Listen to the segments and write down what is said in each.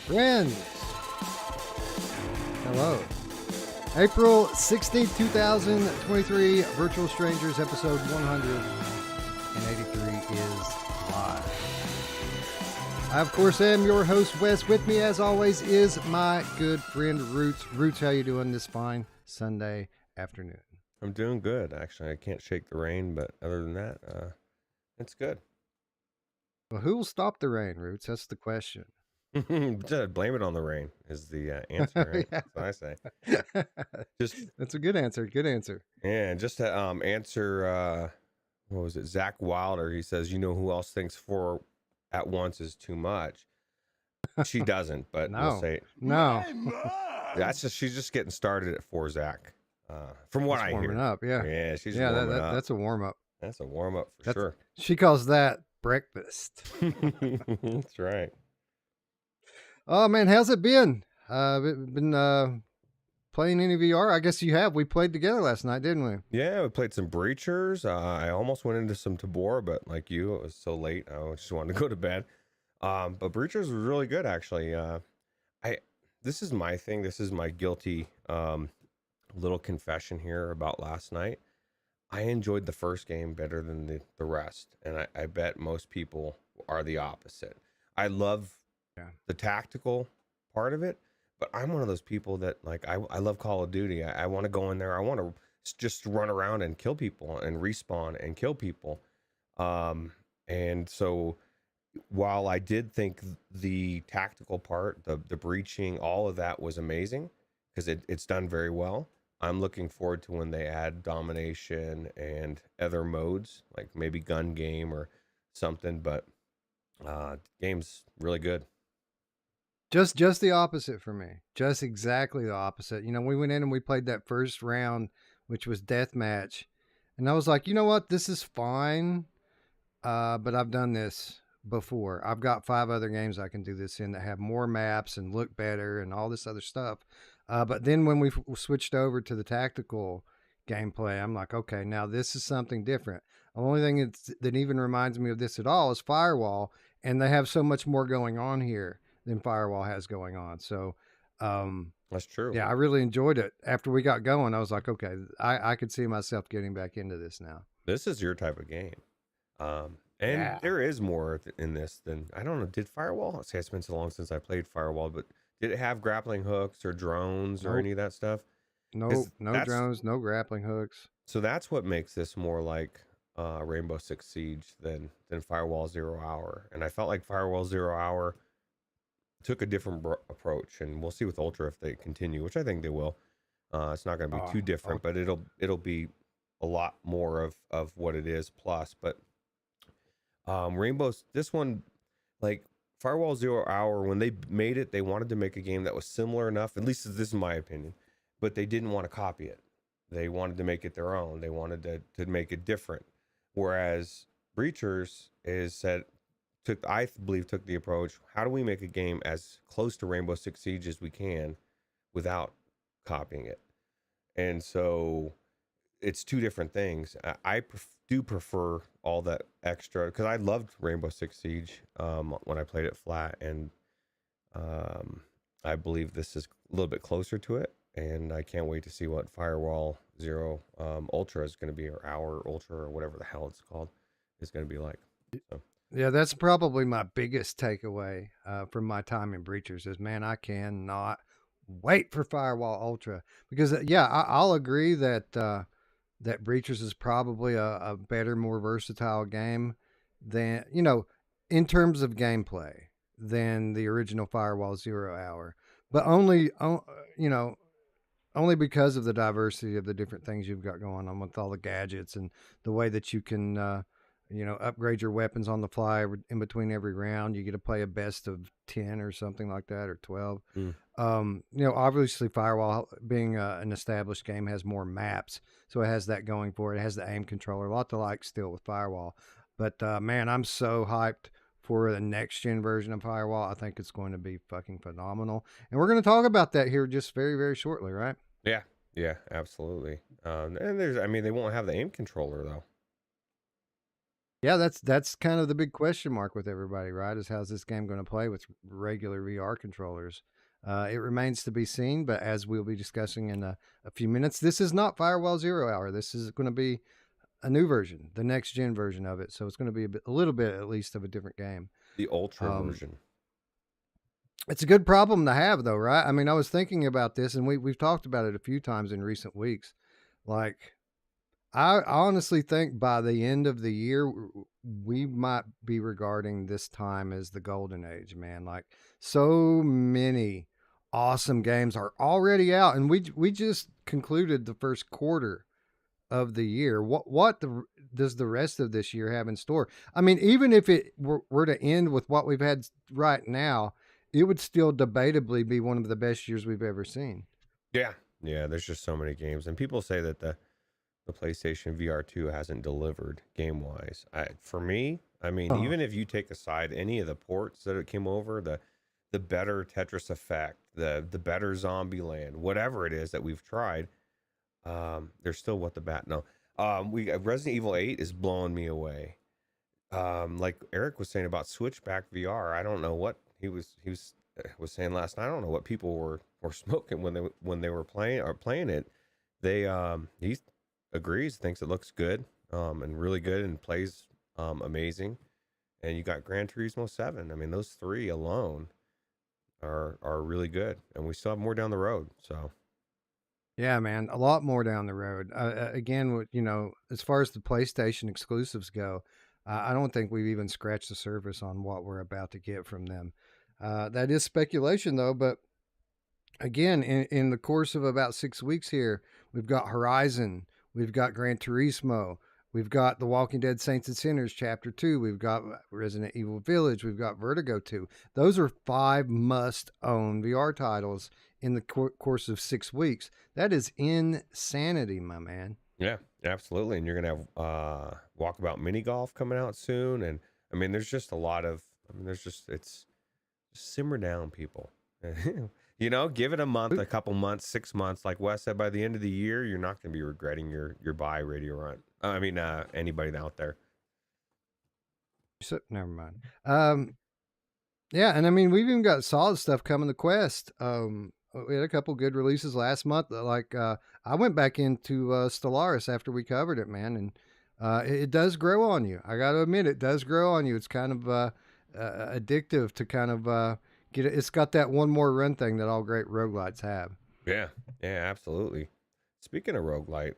Friends, hello. April 16th, 2023, Virtual Strangers, episode 183 is live. I, of course, am your host, Wes. With me, as always, is my good friend, Ruuts. Ruuts, how you doing this fine Sunday afternoon? I'm doing good, actually. I can't shake the rain, but other than that, it's good. Well, who will stop the rain, Ruuts? That's the question. Just blame it on the rain is the answer, right? Yeah. That's what I say. That's a good answer. Good answer. Yeah, just to answer, what was it? Zach Wilder. He says, "You know who else thinks four at once is too much?" She doesn't, but we'll say no. That's just she's just getting started at four, Zach. From what I hear, warming up. Yeah, she's warming up. That's a warm up. That's a warm up for sure. She calls that breakfast. That's right. Oh man, how's it been? Been playing any VR? I guess you have. We played together last night, didn't we? Yeah, we played some Breachers. I almost went into some Tabor, but like you, it was so late. I just wanted to go to bed. But Breachers was really good, actually. This is my thing. This is my guilty little confession here about last night. I enjoyed the first game better than the rest, and I bet most people are the opposite. I love the tactical part of it, but I'm one of those people that like I love Call of Duty. I want to go in there. I want to just run around and kill people and respawn and kill people. And so while I did think the tactical part, the breaching, all of that was amazing because it's done very well. I'm looking forward to when they add domination and other modes, like maybe gun game or something. But game's really good. Just the opposite for me. Just exactly the opposite. You know, we went in and we played that first round, which was deathmatch, and I was like, you know what, this is fine. But I've done this before. I've got 5 other games I can do this in that have more maps and look better and all this other stuff. But then when we switched over to the tactical gameplay, I'm like, okay, now this is something different. The only thing that even reminds me of this at all is Firewall, and they have so much more going on here than Firewall has going on. So, That's true. yeah, I really enjoyed it. After we got going, I was like, okay, I could see myself getting back into this now. This is your type of game. And there is more in this than, I don't know, did Firewall? See, it's been so long since I played Firewall, but did it have grappling hooks or drones or any of that stuff? No drones, no grappling hooks. So that's what makes this more like Rainbow Six Siege than Firewall Zero Hour. And I felt like Firewall Zero Hour took a different approach, and we'll see with Ultra if they continue, which I think they will. It's not going to be too different, but it'll be a lot more of what it is plus. But Rainbow's, this one, like Firewall Zero Hour, when they made it, they wanted to make a game that was similar enough, at least this is my opinion, but they didn't want to copy it. They wanted to make it their own. They wanted to make it different. Whereas Breachers I believe took the approach, how do we make a game as close to Rainbow Six Siege as we can without copying it? And so it's two different things. I do prefer all that extra, because I loved Rainbow Six Siege when I played it flat, and I believe this is a little bit closer to it, and I can't wait to see what Firewall Zero Ultra is going to be, or Hour Ultra, or whatever the hell it's called, is going to be like. So. Yeah, that's probably my biggest takeaway from my time in Breachers is, man, I cannot wait for Firewall Ultra, because I'll agree that that Breachers is probably a better, more versatile game than, in terms of gameplay, than the original Firewall Zero Hour, but only because of the diversity of the different things you've got going on with all the gadgets and the way that you can upgrade your weapons on the fly in between every round. You get to play a best of 10 or something like that, or 12. Obviously Firewall, being an established game, has more maps, so it has that going for it. It has the aim controller, a lot to like still with Firewall. But man, I'm so hyped for the next gen version of Firewall. I think it's going to be fucking phenomenal, and we're going to talk about that here just very, very shortly, right? Yeah, absolutely. And they won't have the aim controller though. Yeah, that's kind of the big question mark with everybody, right? Is how's this game going to play with regular VR controllers? It remains to be seen, but as we'll be discussing in a few minutes, this is not Firewall Zero Hour. This is going to be a new version, the next gen version of it. So it's going to be a little bit at least of a different game. The Ultra Um, version. it's a good problem to have, though, right? I mean, I was thinking about this, and we've talked about it a few times in recent weeks. Like, I honestly think by the end of the year, we might be regarding this time as the golden age, man. Like, so many awesome games are already out, and we just concluded the first quarter of the year. Does the rest of this year have in store? I mean, even if it were to end with what we've had right now, it would still debatably be one of the best years we've ever seen. Yeah. Yeah, there's just so many games. And people say that the PlayStation VR 2 hasn't delivered game wise. For me, I mean, Uh-huh. even if you take aside any of the ports that it came over, the better Tetris Effect, the better Zombie Land, whatever it is that we've tried, they're still what the bat. No, we Resident Evil 8 is blowing me away. Like Eric was saying about Switchback VR, I don't know what he was saying last night. I don't know what people were smoking when they were playing it. He agrees, thinks it looks good, and really good, and plays amazing. And you got Gran Turismo 7. I mean, those three alone are really good, and we still have more down the road. So Yeah, man, a lot more down the road. Again, as far as the PlayStation exclusives go, I don't think we've even scratched the surface on what we're about to get from them. That is speculation, though. But again, in the course of about 6 weeks here, we've got Horizon, we've got Gran Turismo, we've got The Walking Dead Saints and Sinners Chapter 2, we've got Resident Evil Village, we've got Vertigo 2. Those are 5 must own VR titles in the course of 6 weeks. That is insanity, my man. yeah, absolutely. And you're gonna have Walkabout mini golf coming out soon, and I mean, there's just a lot of. I mean, there's just simmer down, people. Give it a month, a couple months, 6 months. Like Wes said, by the end of the year, you're not going to be regretting your buy Radio Run. I mean, anybody out there. So, never mind. Yeah, and I mean we've even got solid stuff coming to Quest. We had a couple good releases last month. Like I went back into Stellaris after we covered it, man, and it does grow on you. I got to admit, it does grow on you. It's kind of addictive to kind of get it. It's got that one more run thing that all great roguelites have. Yeah, yeah, absolutely. Speaking of roguelite,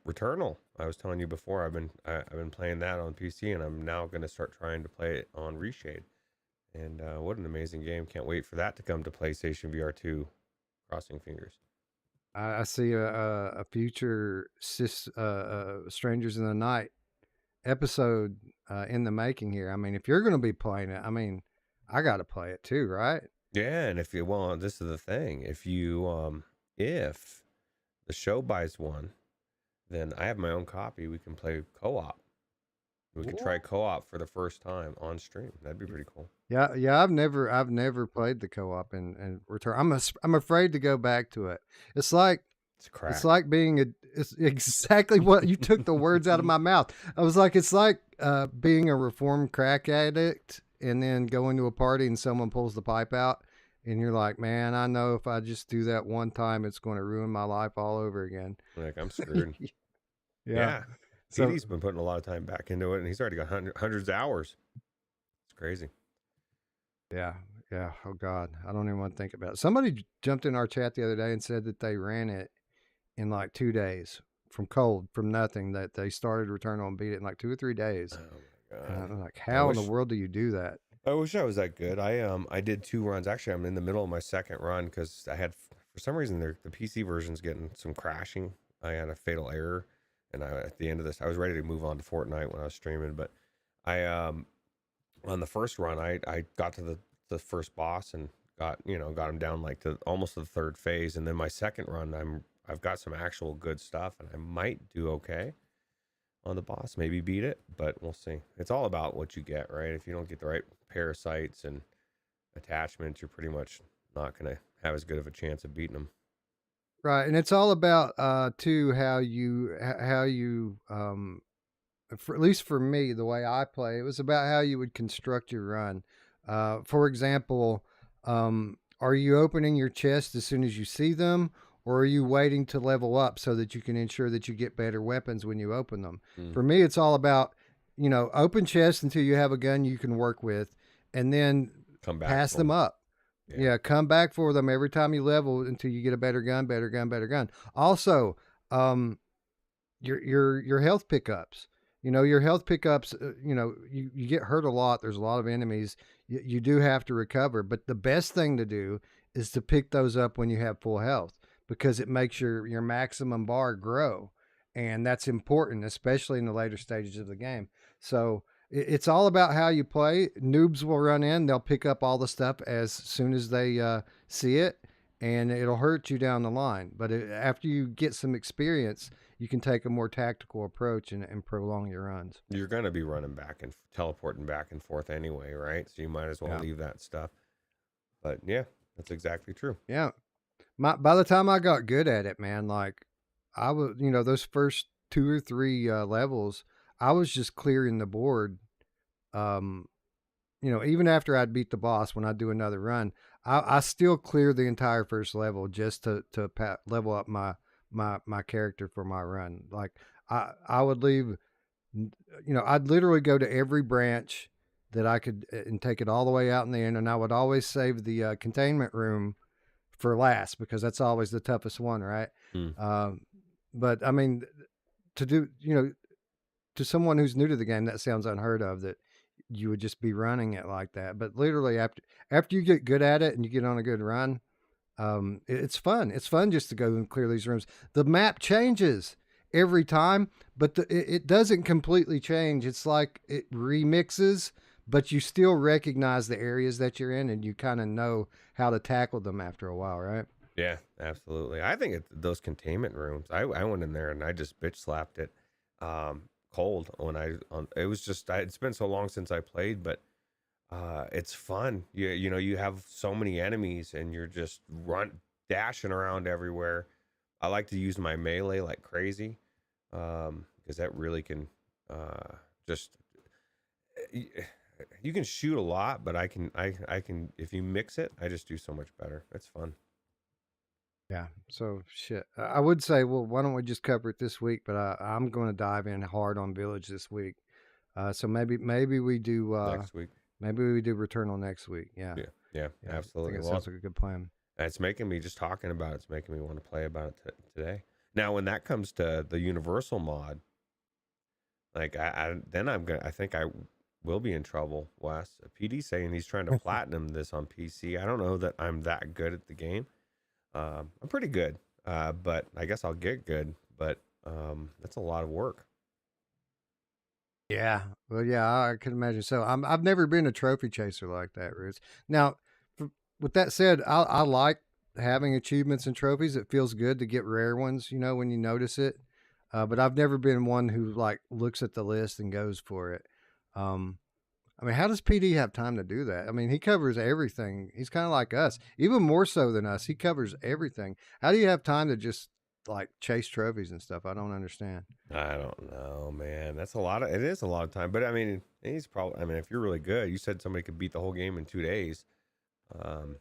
Returnal. I was telling you before, I've been playing that on PC, and I'm now going to start trying to play it on Reshade. And what an amazing game! Can't wait for that to come to PlayStation VR 2. Crossing fingers. I see a future Strangers in the Night episode in the making here. I mean, if you're going to be playing it, I mean, I got to play it too, right? Yeah, and this is the thing. If the show buys one, then I have my own copy. We can play co-op. We could try co-op for the first time on stream. That'd be pretty cool. Yeah, yeah. I've never played the co-op and Return. I'm afraid to go back to it. It's like It's it's crack. like being a. It's exactly what you took the words out of my mouth. I was like, it's like being a reformed crack addict and then going to a party and someone pulls the pipe out and you're like, man, I know if I just do that one time, it's going to ruin my life all over again. Like I'm screwed. Yeah. Yeah, So PD's been putting a lot of time back into it, and he's already got hundreds of hours. It's crazy. yeah, yeah. Oh God, I don't even want to think about it. Somebody jumped in our chat the other day and said that they ran it in like 2 days from cold, from nothing. That they started Return and beat it in like 2 or 3 days. Oh my And god. I'm like, I how in the wish world do you do that? I wish I was that good. I did 2 runs. Actually, I'm in the middle of my second run because I had for some reason the PC version's getting some crashing. I had a fatal error, and at the end of this, I was ready to move on to Fortnite when I was streaming, but I on the first run, I got to the first boss and got him down like to almost the third phase, and then my second run, I've got some actual good stuff, and I might do okay on the boss, maybe beat it, but we'll see. It's all about what you get, right? If you don't get the right parasites and attachments, you're pretty much not going to have as good of a chance of beating them. Right, and it's all about too how you at least for me, the way I play, it was about how you would construct your run. For example, are you opening your chest as soon as you see them, or are you waiting to level up so that you can ensure that you get better weapons when you open them? Mm. For me, it's all about, open chests until you have a gun you can work with, and then Come back pass for them them. up. Yeah. Yeah, come back for them every time you level until you get a better gun, better gun, better gun. Also, your health pickups. Your health pickups. You get hurt a lot. There's a lot of enemies. You do have to recover, but the best thing to do is to pick those up when you have full health because it makes your maximum bar grow, and that's important, especially in the later stages of the game. So it's all about how you play. Noobs will run in. They'll pick up all the stuff as soon as they see it, and it'll hurt you down the line. But after you get some experience, you can take a more tactical approach and prolong your runs. You're going to be running back and teleporting back and forth anyway, right? So you might as well Yeah. leave that stuff. But yeah, that's exactly true. Yeah. By the time I got good at it, man, like I was, those first two or three levels, I was just clearing the board. Um, even after I'd beat the boss, when I do another run, I still clear the entire first level just to level up my character for my run. Like I would leave, I'd literally go to every branch that I could and take it all the way out in the end, and I would always save the containment room for last because that's always the toughest one, right? Mm. Um, but I mean, to do, to someone who's new to the game, that sounds unheard of that you would just be running it like that. But literally, after you get good at it and you get on a good run, it's fun. It's fun just to go and clear these rooms. The map changes every time, but it doesn't completely change. It's like it remixes, but you still recognize the areas that you're in, and you kind of know how to tackle them after a while, right? Yeah, absolutely. I think those containment rooms. I went in there and I just bitch slapped it, cold when it was just it's been so long since I played, but it's fun. You have so many enemies and you're just dashing around everywhere. I like to use my melee like crazy, because that really can just you can shoot a lot, but I can if you mix it, I just do so much better. It's fun. Yeah. So shit. I would say, well, why don't we just cover it this week? But I'm going to dive in hard on Village this week. So maybe we do Next week. maybe we do Returnal next week. Yeah. Yeah, yeah, Yeah. I think absolutely. it Well, sounds like a good plan. it's making me just talking about it's making me want to play about it today. Now, when that comes to the universal mod, like then I think I will be in trouble. Wes, PD saying he's trying to platinum this on PC. I don't know that I'm that good at the game. I'm pretty good, but I guess I'll get good. But that's a lot of work. Yeah. Well, yeah, I can imagine. So I've never been a trophy chaser like that, Roots. Now, with that said, I like having achievements and trophies. It feels good to get rare ones, when you notice it. But I've never been one who like looks at the list and goes for it. Um, I mean, how does PD have time to do that? I mean, he covers everything. He's kind of like us, even more so than us. He covers everything. How do you have time to just like chase trophies and stuff? I don't understand. I don't know, man. It is a lot of time. But I mean, he's probably. I mean, if you're really good, you said somebody could beat the whole game in 2 days. Um,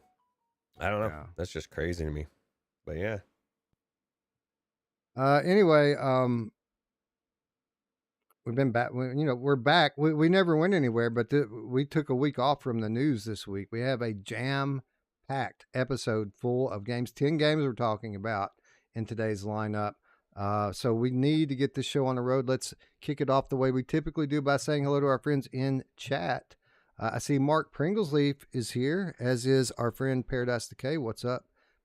I don't know. Yeah. That's just crazy to me. But yeah. Anyway, we've been back. We're back. We never went anywhere, but we took a week off from the news this week. We have a jam-packed episode full of games. 10 games we're talking about in today's lineup. So we need to get this show on the road. Let's kick it off the way we typically do by saying hello to our friends in chat. I see Mark Pringlesleaf is here, as is our friend Paradise Decay. What's up,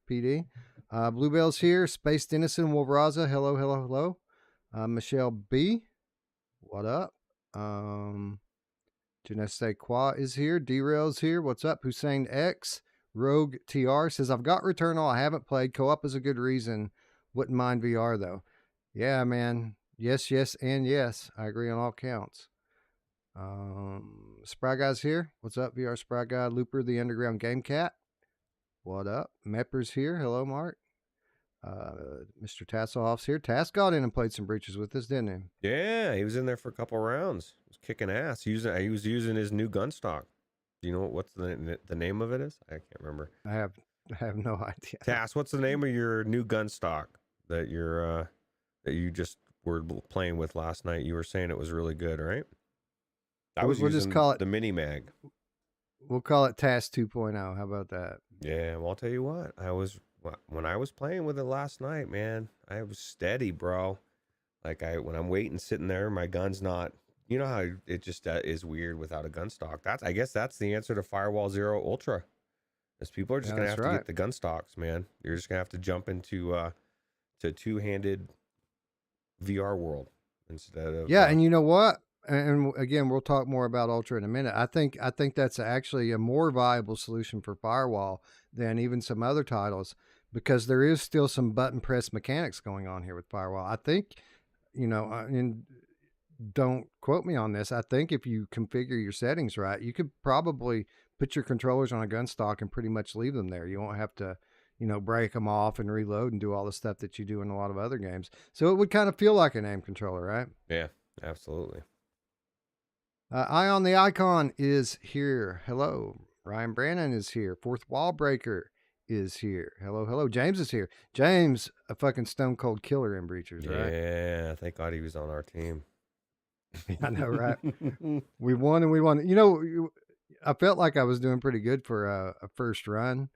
PD? Bluebell's here. Space Dennison Wolveraza. Hello, hello, hello. Michelle B. What up? Janesse Qua is here. Derail's here. What's up? Hussein X. Rogue TR says, I've got Returnal. I haven't played. Co-op is a good reason. Wouldn't mind VR though. Yeah, man. Yes, yes, and yes. I agree on all counts. Spry Guy's here. What's up, VR Spry Guy? Looper, the Underground Game Cat. What up? Mepper's here. Hello, Mark. Mr. Tasselhoff's here. Tass got in and played some breaches with us, didn't Yeah, he was in there for a couple rounds. He was kicking ass. He was using his new gun stock. Do you know what's the name of it is? I can't remember. he? I have no idea. Tass, what's the name of your new gun stock that you just were playing with last night? You were saying it was really good, right? I was We'll using just call it the mini mag. We'll call it Tass 2.0. How about that? Yeah, well, I'll tell you what. When I was playing with it last night, man, I was steady, bro. Like when I'm waiting, sitting there, my gun's not. You know how it just is weird without a gun stock. I guess that's the answer to Firewall Zero Ultra. Is people are just gonna That's have to right. get the gun stocks, man. You're just gonna have to jump into to two-handed VR world instead of And you know what? And again, we'll talk more about Ultra in a minute. I think that's actually a more viable solution for Firewall than even some other titles because there is still some button press mechanics going on here with Firewall. I think, and don't quote me on this. I think if you configure your settings right, you could probably put your controllers on a gun stock and pretty much leave them there. You won't have to, break them off and reload and do all the stuff that you do in a lot of other games. So it would kind of feel like an aim controller, right? yeah, absolutely. Eye on the Icon is here. Hello. Ryan Brannon is here. Fourth Wall Breaker is here. Hello, hello. James is here. James, a fucking stone cold killer in Breachers, right? Yeah, thank God he was on our team. I know, right? We won and we won. I felt like I was doing pretty good for a first run,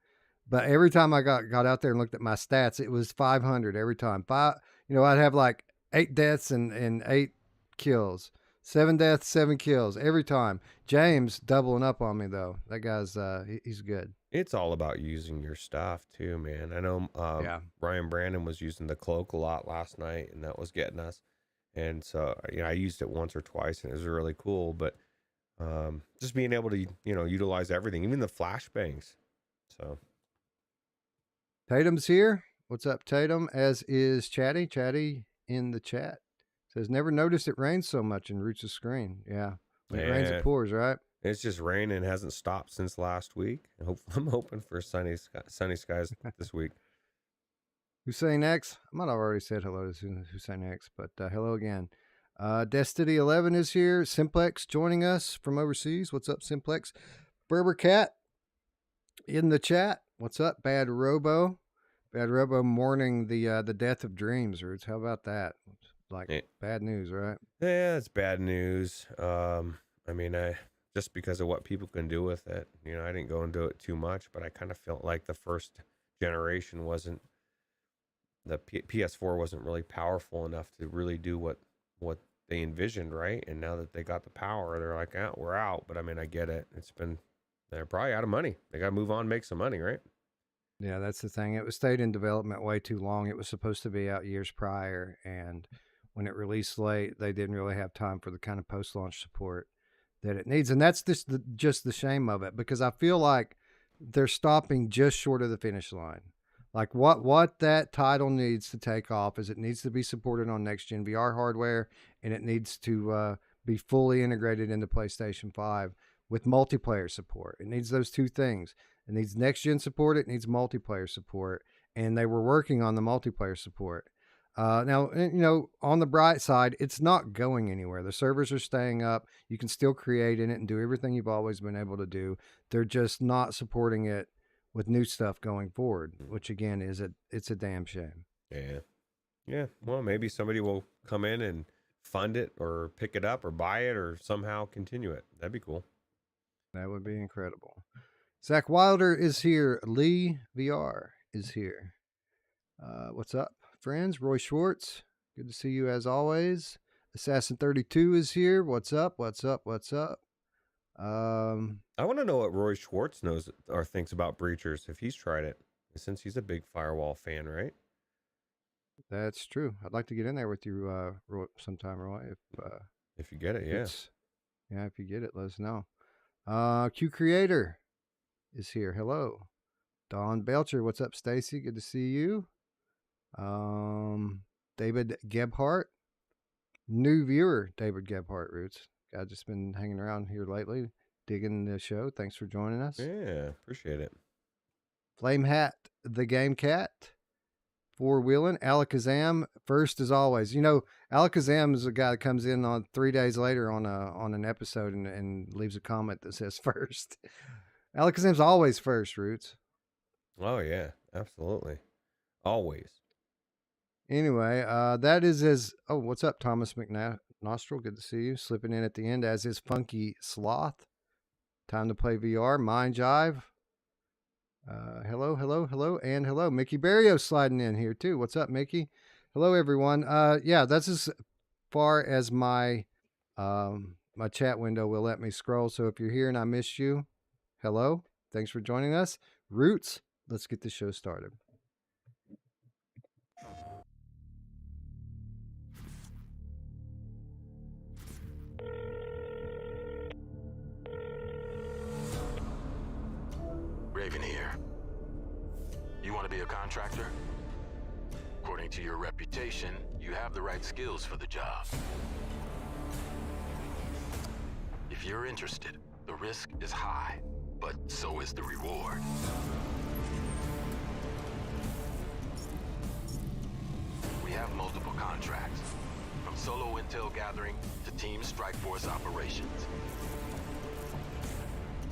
but every time I got out there and looked at my stats, it was 500 every time. I'd have like 8 deaths and 8 kills. 7 deaths, 7 kills every time. James doubling up on me though. That guy's he's good. It's all about using your stuff too, man. I know Ryan Brandon was using the cloak a lot last night, and that was getting us. And so, I used it once or twice, and it was really cool. But just being able to, utilize everything, even the flashbangs. So Tatum's here. What's up, Tatum? As is Chatty. Chatty in the chat says, never noticed it rains so much in Roots' screen. Yeah. When it rains, it pours, right? It's just raining. It hasn't stopped since last week. I'm hoping for sunny skies this week. Hussein X. I might have already said hello to Hussein X, but hello again. Destiny 11 is here. Simplex joining us from overseas. What's up, Simplex? Berber Cat in the chat. What's up, Bad Robo? Bad Robo mourning the death of Dreams, Roots. How about that? Bad news, right? Yeah, it's bad news. I just because of what people can do with it. I didn't go into it too much, but I kind of felt like the first generation wasn't. The PS4 wasn't really powerful enough to really do what they envisioned, right? And now that they got the power, they're like, we're out. But I get it. They're probably out of money. They got to move on, and make some money, right? Yeah, that's the thing. It was stayed in development way too long. It was supposed to be out years prior, and when it released late, they didn't really have time for the kind of post-launch support that it needs. And that's just the shame of it, because I feel like they're stopping just short of the finish line. Like what that title needs to take off is it needs to be supported on next-gen VR hardware, and it needs to be fully integrated into PlayStation 5 with multiplayer support. It needs those two things. It needs next-gen support. It needs multiplayer support. And they were working on the multiplayer support. Now, on the bright side, it's not going anywhere. The servers are staying up. You can still create in it and do everything you've always been able to do. They're just not supporting it with new stuff going forward, which again it's a damn shame. Yeah. Well, maybe somebody will come in and fund it or pick it up or buy it or somehow continue it. That'd be cool. That would be incredible. Zach Wilder is here. Lee VR is here. What's up, friends? Roy Schwartz, good to see you as always. Assassin 32 is here. What's up? What's up? What's up? I want to know what Roy Schwartz knows or thinks about Breachers, if he's tried it, since he's a big Firewall fan, right? That's true. I'd like to get in there with you sometime, Roy. If you get it, yeah. Yeah, if you get it, let us know. Q Creator is here. Hello. Don Belcher, what's up, Stacy? Good to see you. David Gebhardt, new viewer, David Gebhardt, Roots. Guy just been hanging around here lately, digging the show. Thanks for joining us. Yeah, appreciate it. Flame Hat, the Game Cat, four wheeling. Alakazam first as always. You know, Alakazam is a guy that comes in on 3 days later on an episode and leaves a comment that says first. Alakazam's always first, Roots. Oh yeah, absolutely, always. Anyway, that is his. Oh, what's up, Thomas McNostril? Good to see you. Slipping in at the end as his Funky Sloth. Time to play VR. Mind Jive. Hello, hello, hello, and hello. Mickey Barrio sliding in here too. What's up, Mickey? Hello, everyone. Yeah, that's as far as my my chat window will let me scroll. So if you're here and I missed you, hello. Thanks for joining us. Roots, let's get the show started. Raven here. You want to be a contractor? According to your reputation, you have the right skills for the job. If you're interested, the risk is high, but so is the reward. We have multiple contracts, from solo intel gathering to team strike force operations.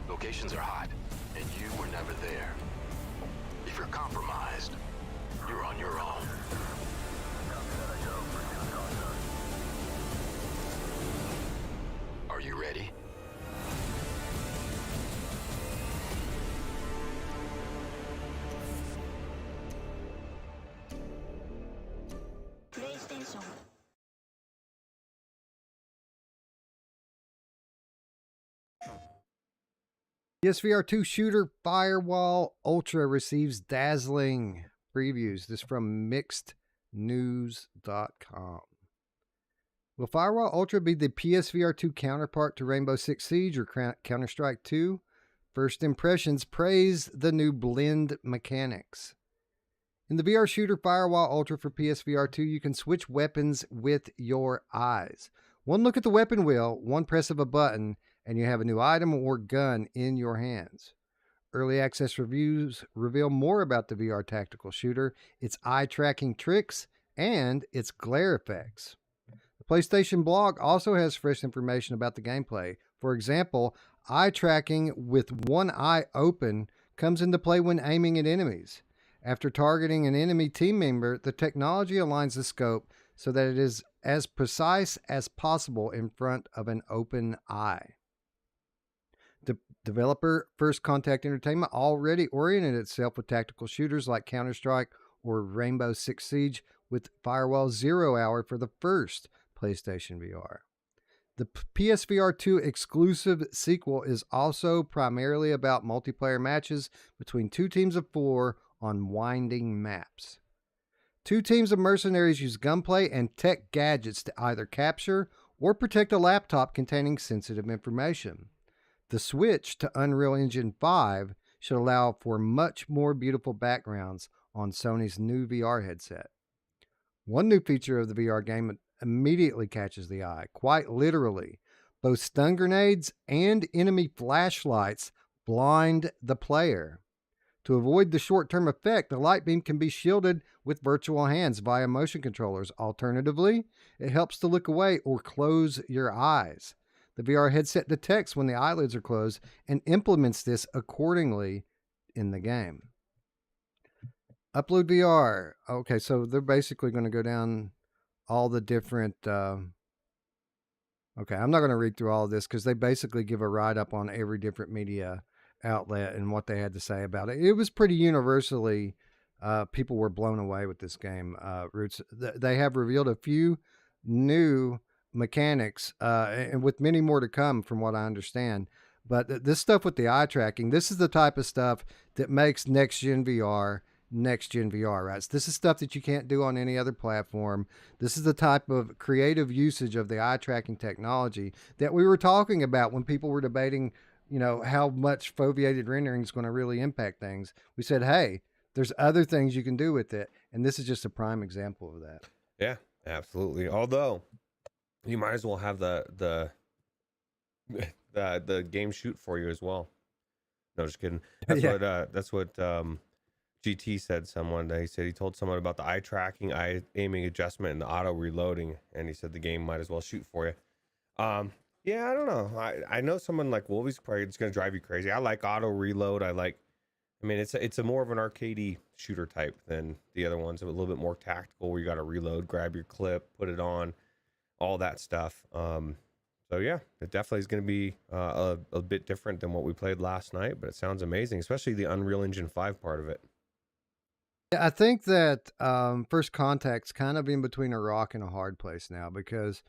Locations are hot, and you were never there. If you're compromised, you're on your own. Are you ready? PlayStation. PSVR 2 shooter Firewall Ultra receives dazzling previews. This from mixednews.com. Will Firewall Ultra be the PSVR 2 counterpart to Rainbow Six Siege or Counter-Strike 2? First impressions praise the new blend mechanics. In the VR shooter Firewall Ultra for PSVR 2, you can switch weapons with your eyes. One look at the weapon wheel, one press of a button, and you have a new item or gun in your hands. Early access reviews reveal more about the VR tactical shooter, its eye-tracking tricks, and its glare effects. The PlayStation blog also has fresh information about the gameplay. For example, eye tracking with one eye open comes into play when aiming at enemies. After targeting an enemy team member, the technology aligns the scope so that it is as precise as possible in front of an open eye. The developer First Contact Entertainment already oriented itself with tactical shooters like Counter-Strike or Rainbow Six Siege with Firewall 0 Hour for the first PlayStation VR. The PSVR 2 exclusive sequel is also primarily about multiplayer matches between two teams of 4 on winding maps. Two teams of mercenaries use gunplay and tech gadgets to either capture or protect a laptop containing sensitive information. The switch to Unreal Engine 5 should allow for much more beautiful backgrounds on Sony's new VR headset. One new feature of the VR game immediately catches the eye, quite literally. Both stun grenades and enemy flashlights blind the player. To avoid the short-term effect, the light beam can be shielded with virtual hands via motion controllers. Alternatively, it helps to look away or close your eyes. The VR headset detects when the eyelids are closed and implements this accordingly in the game. Upload VR. Okay, so they're basically going to go down all the different... Okay, I'm not going to read through all of this because they basically give a write-up on every different media outlet and what they had to say about it. It was pretty universally, people were blown away with this game. Roots. They have revealed a few new mechanics, and with many more to come from what I understand. But this stuff with the eye tracking, this is the type of stuff that makes next gen VR, right? So this is stuff that you can't do on any other platform. This is the type of creative usage of the eye tracking technology that we were talking about when people were debating, you know, how much foveated rendering is going to really impact things. We said, hey, there's other things you can do with it. And this is just a prime example of that. Yeah, absolutely. Although you might as well have the game shoot for you as well. No, just kidding. That's Yeah. what GT said he said he told someone about the eye tracking, eye aiming adjustment, and the auto reloading, and he said the game might as well shoot for you. Yeah, I don't know. I know someone like Wolvie's probably it's gonna drive you crazy. I like auto reload. I mean, it's a more of an arcadey shooter type than the other ones. A little bit more tactical, where you got to reload, grab your clip, put it on, all that stuff. So yeah, it definitely is going to be a bit different than what we played last night, but it sounds amazing, especially the Unreal Engine 5 part of it. Yeah, I think that First Contact's kind of in between a rock and a hard place now, because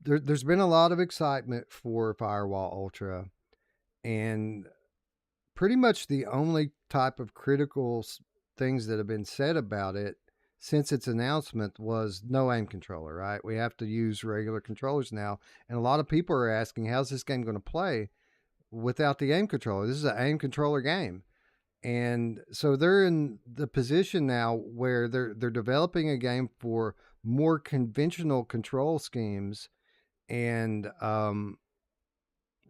there's been a lot of excitement for Firewall Ultra, and pretty much the only type of critical things that have been said about it since its announcement was no aim controller, right? We have to use regular controllers now. And a lot of people are asking, how's this game going to play without the aim controller? This is an aim controller game. And so they're in the position now where they're developing a game for more conventional control schemes, and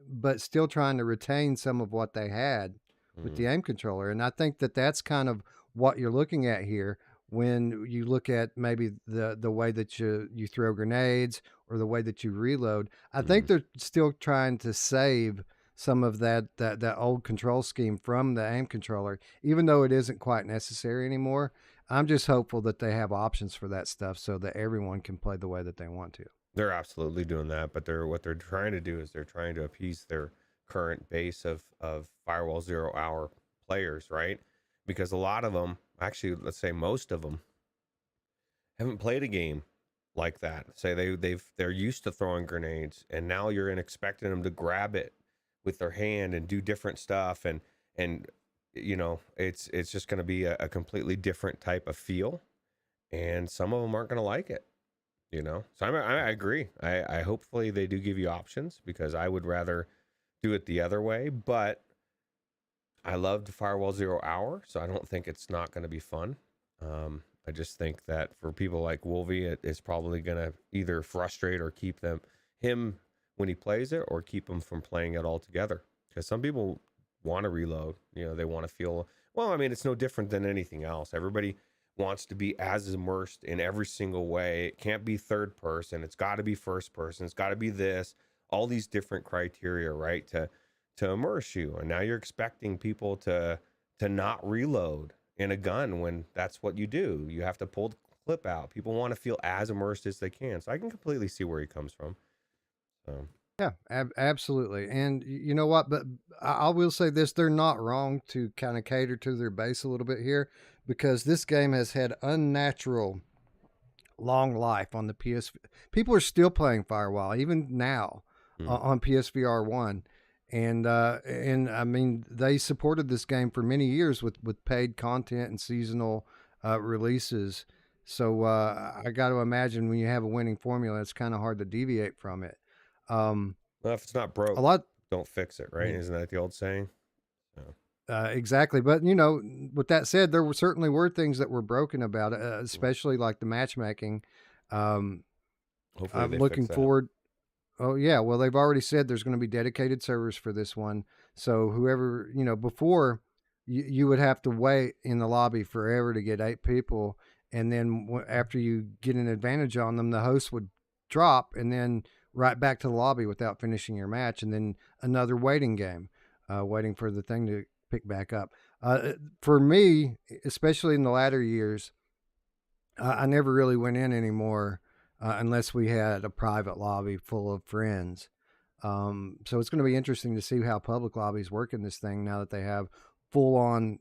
but still trying to retain some of what they had with the aim controller. And I think that that's kind of what you're looking at here when you look at maybe the way that you throw grenades or the way that you reload. I think they're still trying to save some of that old control scheme from the aim controller, even though it isn't quite necessary anymore. I'm just hopeful that they have options for that stuff so that everyone can play the way that they want to. They're absolutely doing that, but what they're trying to do is they're trying to appease their current base of Firewall 0 hour players, right? Because a lot of them, actually, let's say most of them, haven't played a game like that. Say they're used to throwing grenades, and now you're expecting them to grab it with their hand and do different stuff, and you know, it's just going to be a completely different type of feel, and some of them aren't going to like it. You know, so I agree. I hopefully they do give you options, because I would rather do it the other way. But I loved Firewall 0 hour, so I don't think it's not going to be fun. I just think that for people like Wolvie, it's probably going to either frustrate or keep him when he plays it, or keep him from playing it altogether. Because some people want to reload. You know, they want to feel. Well, I mean, it's no different than anything else. Everybody wants to be as immersed in every single way. It can't be third person. It's got to be first person. It's got to be this. All these different criteria, right, to immerse you. And now you're expecting people to not reload in a gun when that's what you do. You have to pull the clip out. People want to feel as immersed as they can. So I can completely see where he comes from. So. Yeah, absolutely. And you know what? But I will say this, they're not wrong to kind of cater to their base a little bit here, because this game has had unnatural long life on the PS. People are still playing Firewall, even now, on PSVR 1. And I mean, they supported this game for many years with paid content and seasonal releases. So I got to imagine when you have a winning formula, it's kind of hard to deviate from it. Well, if it's not broke, don't fix it, right? Isn't that the old saying? Exactly. But, you know, with that said, there certainly were things that were broken about it, especially like the matchmaking. Hopefully I'm they looking fix that. forward. Oh, yeah. Well, they've already said there's going to be dedicated servers for this one. So whoever, you know, before you would have to wait in the lobby forever to get 8 people. And then after you get an advantage on them, the host would drop and then right back to the lobby without finishing your match. And then another waiting game, waiting for the thing to pick back up. For me, especially in the latter years, I never really went in anymore unless we had a private lobby full of friends. So it's going to be interesting to see how public lobbies work in this thing now that they have full-on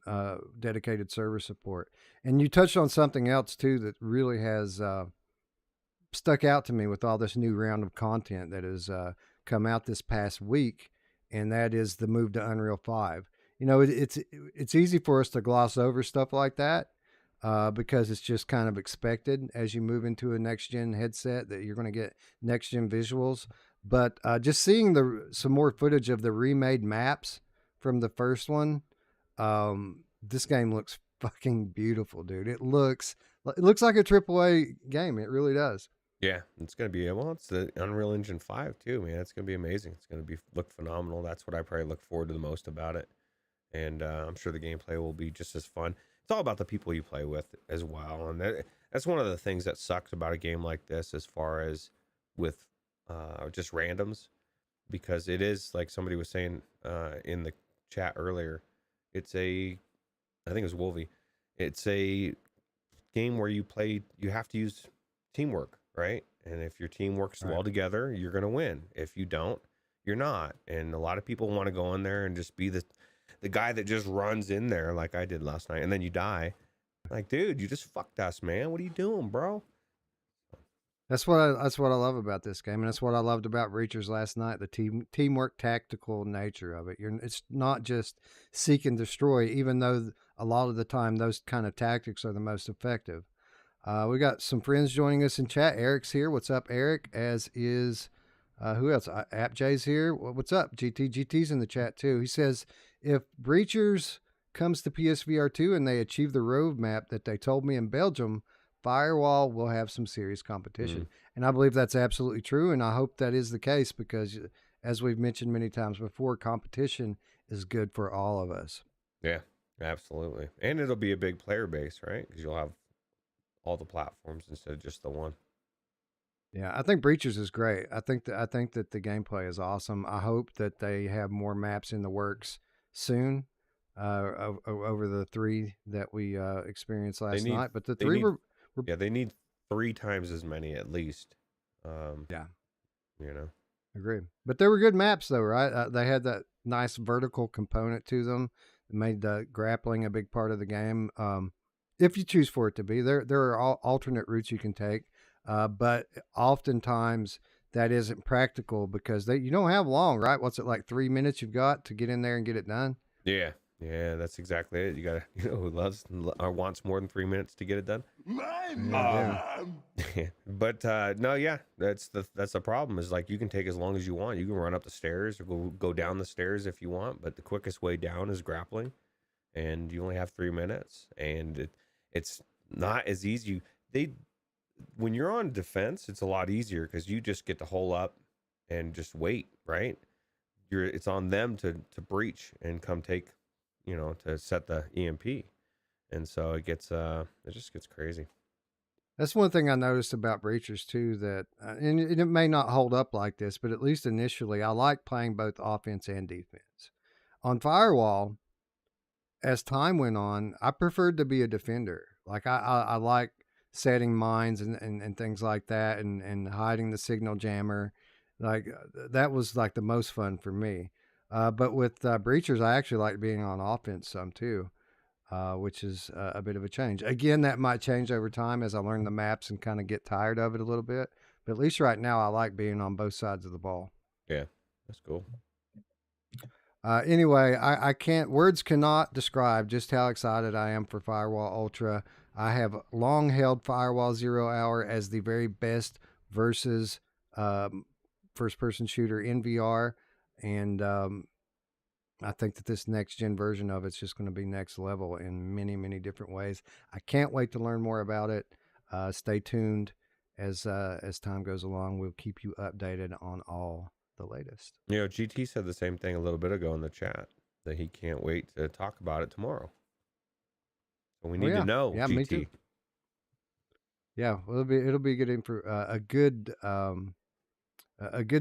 dedicated server support. And you touched on something else too that really has stuck out to me with all this new round of content that has come out this past week, and that is the move to Unreal 5. You know, it's easy for us to gloss over stuff like that because it's just kind of expected as you move into a next-gen headset that you're going to get next-gen visuals. But just seeing some more footage of the remade maps from the first one, this game looks fucking beautiful, dude. It looks like a AAA game. It really does. Yeah, it's going to be, well, it's the Unreal Engine 5 too, man. It's going to be amazing. It's going to look phenomenal. That's what I probably look forward to the most about it. And I'm sure the gameplay will be just as fun. it's all about the people you play with as well. And that's one of the things that sucks about a game like this, as far as with just randoms, because it is, like somebody was saying in the chat earlier, it's a, I think it was Wolvie, it's a game where you have to use teamwork, right? And if your team works well together, you're going to win. If you don't, you're not. And a lot of people want to go in there and just be the guy that just runs in there like I did last night, and then you die. Like, dude, you just fucked us, man. What are you doing, bro? That's what I love about this game, and that's what I loved about Breachers last night. The teamwork, tactical nature of it. It's not just seek and destroy, even though a lot of the time those kind of tactics are the most effective. We got some friends joining us in chat. Eric's here. What's up, Eric? As is who else? AppJ's here. What's up, GT? GT's in the chat too. He says, if Breachers comes to PSVR 2 and they achieve the roadmap that they told me in Belgium, Firewall will have some serious competition. And I believe that's absolutely true, and I hope that is the case, because as we've mentioned many times before, competition is good for all of us. Yeah, absolutely. And it'll be a big player base, right? Because you'll have all the platforms instead of just the one. Yeah, I think Breachers is great. I think that the gameplay is awesome. I hope that they have more maps in the works soon, over the 3 that we experienced last night. But the 3 were they need 3 times as many at least. Yeah, you know, agree. But they were good maps though, right? They had that nice vertical component to them that made the grappling a big part of the game. If you choose for it to be, there are alternate routes you can take, but oftentimes that isn't practical because you don't have long, right? What's it, like 3 minutes you've got to get in there and get it done? Yeah, that's exactly it. You gotta, who loves or wants more than 3 minutes to get it done? My mom. But no, yeah, that's the problem. Is like, you can take as long as you want. You can run up the stairs or go down the stairs if you want, but the quickest way down is grappling, and you only have 3 minutes, and it's not as easy. When you're on defense, it's a lot easier because you just get to hole up and just wait, right? It's on them to breach and come take, to set the EMP, and so it just gets crazy. That's one thing I noticed about Breachers too, that and it may not hold up like this, but at least initially, I like playing both offense and defense. On Firewall, as time went on, I preferred to be a defender. Like I like setting mines and things like that, and hiding the signal jammer. Like that was like the most fun for me. But with Breachers, I actually like being on offense some too, which is a bit of a change. Again, that might change over time as I learn the maps and kind of get tired of it a little bit. But at least right now, I like being on both sides of the ball. Yeah, that's cool. Anyway, words cannot describe just how excited I am for Firewall Ultra. I have long held Firewall 0 Hour as the very best versus first-person shooter in VR, and I think that this next-gen version of it's just going to be next level in many, many different ways. I can't wait to learn more about it. Stay tuned as time goes along. We'll keep you updated on all the latest. GT said the same thing a little bit ago in the chat, that he can't wait to talk about it tomorrow. So we need to know, yeah, GT. Me too. Yeah, well, it'll be good for a good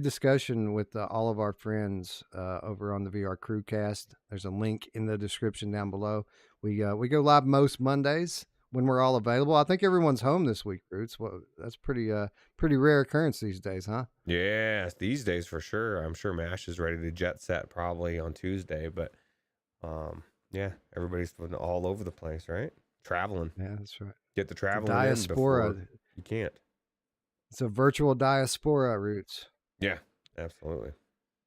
discussion with all of our friends over on the VR CruCast. There's a link in the description down below. We go live most Mondays when we're all available. I think everyone's home this week, Roots. Well, that's pretty rare occurrence these days, huh? Yeah, these days for sure. I'm sure Mash is ready to jet set probably on Tuesday, but yeah, everybody's all over the place, right? Traveling. Yeah, that's right. Get the traveling diaspora. In before you can't. It's a virtual diaspora, Roots. Yeah, absolutely.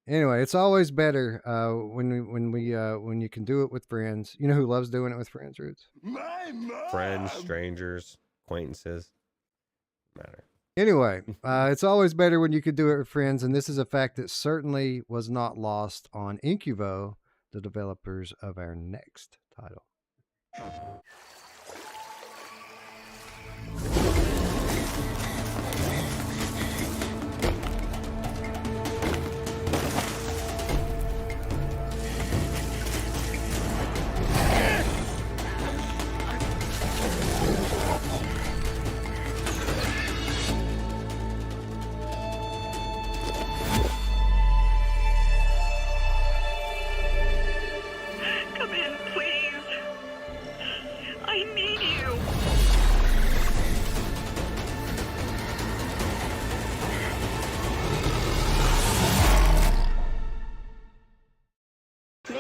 Anyway, it's always better when you can do it with friends. You know who loves doing it with friends, Roots? My mom. Friends, strangers, acquaintances. Matter. Anyway, it's always better when you can do it with friends, and this is a fact that certainly was not lost on Incuvo, the developers of our next title.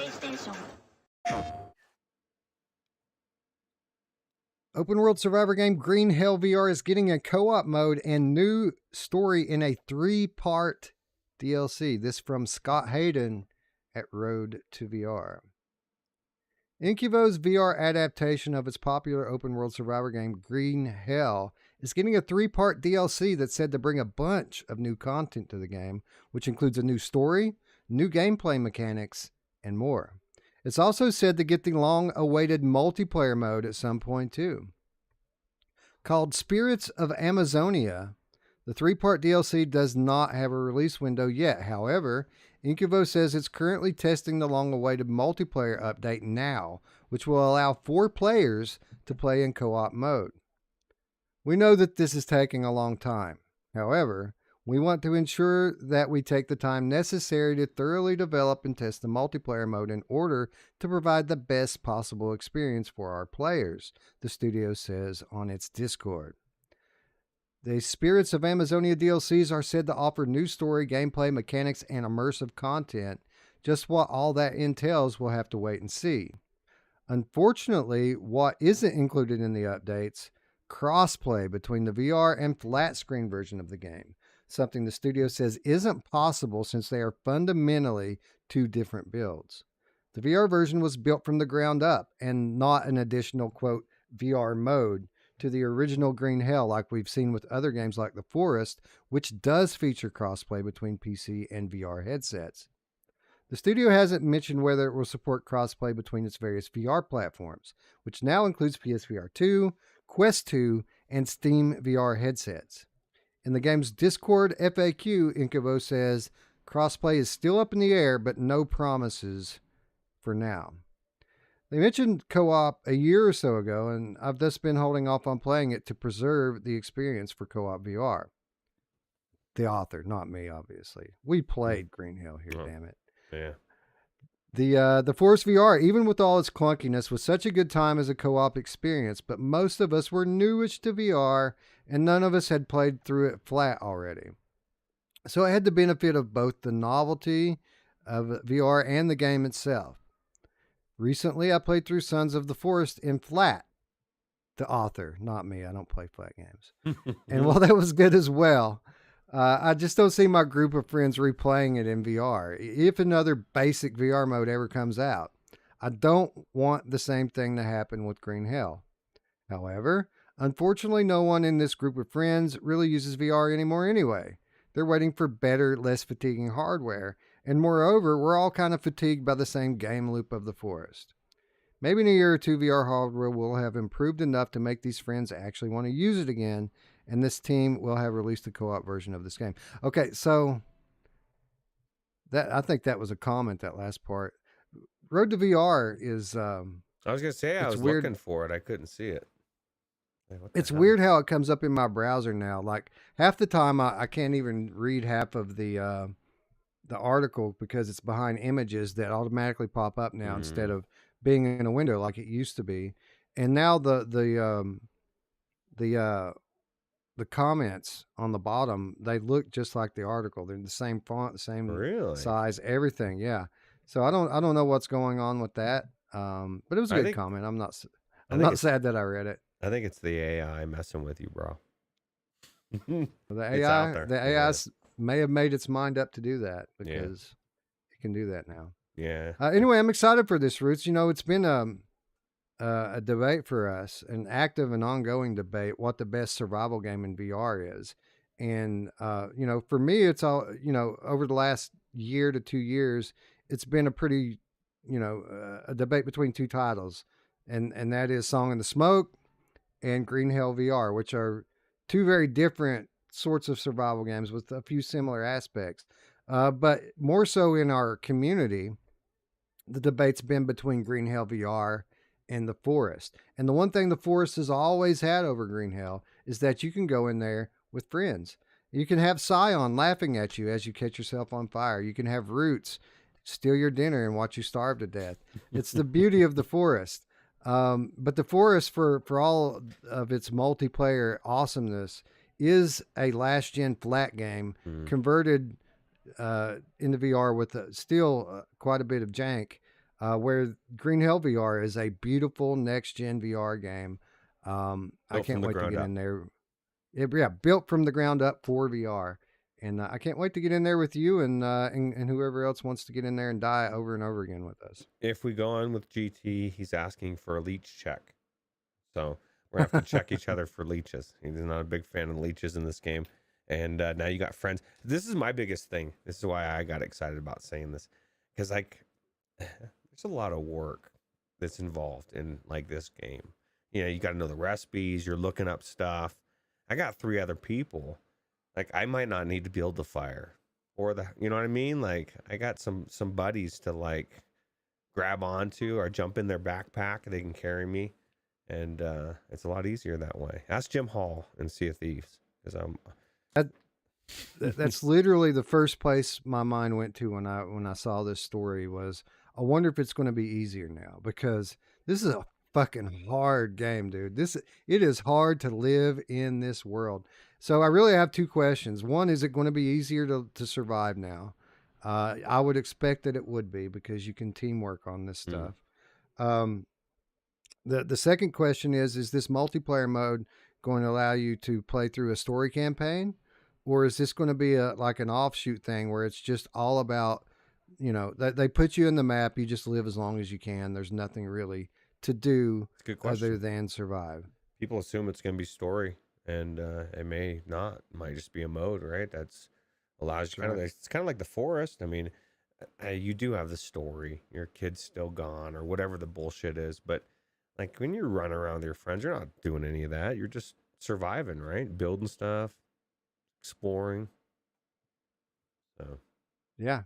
PlayStation. Open world survivor game Green Hell VR is getting a co-op mode and new story in a 3-part DLC. This from Scott Hayden at Road to VR. Incuvo's VR adaptation of its popular open world survivor game Green Hell is getting a 3-part DLC that's said to bring a bunch of new content to the game, which includes a new story, new gameplay mechanics, and more. It's also said to get the long-awaited multiplayer mode at some point too. Called Spirits of Amazonia, the 3-part DLC does not have a release window yet. However, Incuvo says it's currently testing the long-awaited multiplayer update now, which will allow 4 players to play in co-op mode. We know that this is taking a long time. However, we want to ensure that we take the time necessary to thoroughly develop and test the multiplayer mode in order to provide the best possible experience for our players, the studio says on its Discord. The Spirits of Amazonia DLCs are said to offer new story, gameplay, mechanics, and immersive content. Just what all that entails, we'll have to wait and see. Unfortunately, what isn't included in the updates, crossplay between the VR and flat screen version of the game, something the studio says isn't possible since they are fundamentally 2 different builds. The VR version was built from the ground up and not an additional, quote, VR mode to the original Green Hell like we've seen with other games like The Forest, which does feature crossplay between PC and VR headsets. The studio hasn't mentioned whether it will support crossplay between its various VR platforms, which now includes PSVR 2, Quest 2, and Steam VR headsets. In the game's Discord FAQ, Incuvo says crossplay is still up in the air, but no promises for now. They mentioned co-op a year or so ago, and I've thus been holding off on playing it to preserve the experience for co-op VR. The author, not me, obviously. We played Green Hell here, damn it. Yeah. The Forest VR, even with all its clunkiness, was such a good time as a co-op experience, but most of us were newish to VR, and none of us had played through it flat already. So it had the benefit of both the novelty of VR and the game itself. Recently, I played through Sons of the Forest in flat. The author, not me. I don't play flat games. And while that was good as well, I just don't see my group of friends replaying it in VR. If another basic VR mode ever comes out, I don't want the same thing to happen with Green Hell. However, unfortunately, no one in this group of friends really uses VR anymore anyway. They're waiting for better, less fatiguing hardware. And moreover, we're all kind of fatigued by the same game loop of The Forest. Maybe in a year or 2, VR hardware will have improved enough to make these friends actually want to use it again, and this team will have released a co-op version of this game. Okay, so I think that was a comment, that last part. Road to VR is... I was going to say, I was weird. looking for it. I couldn't see it. Like, what the It's hell? weird how it comes up in my browser now. Like, half the time I can't even read half of the article because it's behind images that automatically pop up now instead of being in a window like it used to be. And now the comments on the bottom, they look just like the article. They're the same font, the same Really? size, everything. Yeah. So I don't know what's going on with that. But it was a good comment. I'm not sad that I read it. I think it's the AI messing with you, bro. The It's out there. The AI may have made its mind up to do that because it can do that now. Yeah. Anyway, I'm excited for this, Roots. You know, it's been a debate for us, an active and ongoing debate, what the best survival game in VR is. And, you know, for me, it's all, you know, over the last year to 2 years, it's been a pretty, you know, a debate between 2 titles. And that is Song in the Smoke and Green Hell VR, which are 2 very different sorts of survival games with a few similar aspects. But more so in our community, the debate's been between Green Hell VR and The Forest. And the one thing The Forest has always had over Green Hell is that you can go in there with friends. You can have Scion laughing at you as you catch yourself on fire. You can have Roots steal your dinner and watch you starve to death. It's the beauty of The Forest. But The Forest, for all of its multiplayer awesomeness, is a last-gen flat game converted into VR with still quite a bit of jank. where Green Hell VR is a beautiful next gen VR game. I Built from can't the wait to ground get up. in there. Yeah, built from the ground up for VR. And I can't wait to get in there with you and whoever else wants to get in there and die over and over again with us. If we go on with GT, he's asking for a leech check. So we're going to have to check each other for leeches. He's not a big fan of leeches in this game. And now you got friends. This is my biggest thing. This is why I got excited about saying this. Because, like, there's a lot of work that's involved in, like, this game. You know, you got to know the recipes. You're looking up stuff. I got 3 other people. Like, I might not need to build the fire. Or you know what I mean? Like, I got some buddies to, like, grab onto or jump in their backpack. They can carry me. And it's a lot easier that way. Ask Jim Hall in Sea of Thieves. Because That's literally the first place my mind went to when I saw this story was, I wonder if it's going to be easier now, because this is a fucking hard game, dude. It is hard to live in this world. So I really have 2 questions. One, is it going to be easier to survive now? I would expect that it would be, because you can teamwork on this stuff. The second question is this multiplayer mode going to allow you to play through a story campaign, or is this going to be like an offshoot thing where it's just all about, they put you in the map, you just live as long as you can. There's nothing really to do good question. other than survive. People assume it's going to be story, and it may not. It might just be a mode, right? That's allows you it's kind of like the forest. I mean, you do have the story. Your kid's still gone or whatever the bullshit is, but like when you're running around with your friends, you're not doing any of that. You're just surviving, right? Building stuff, exploring. So, Yeah,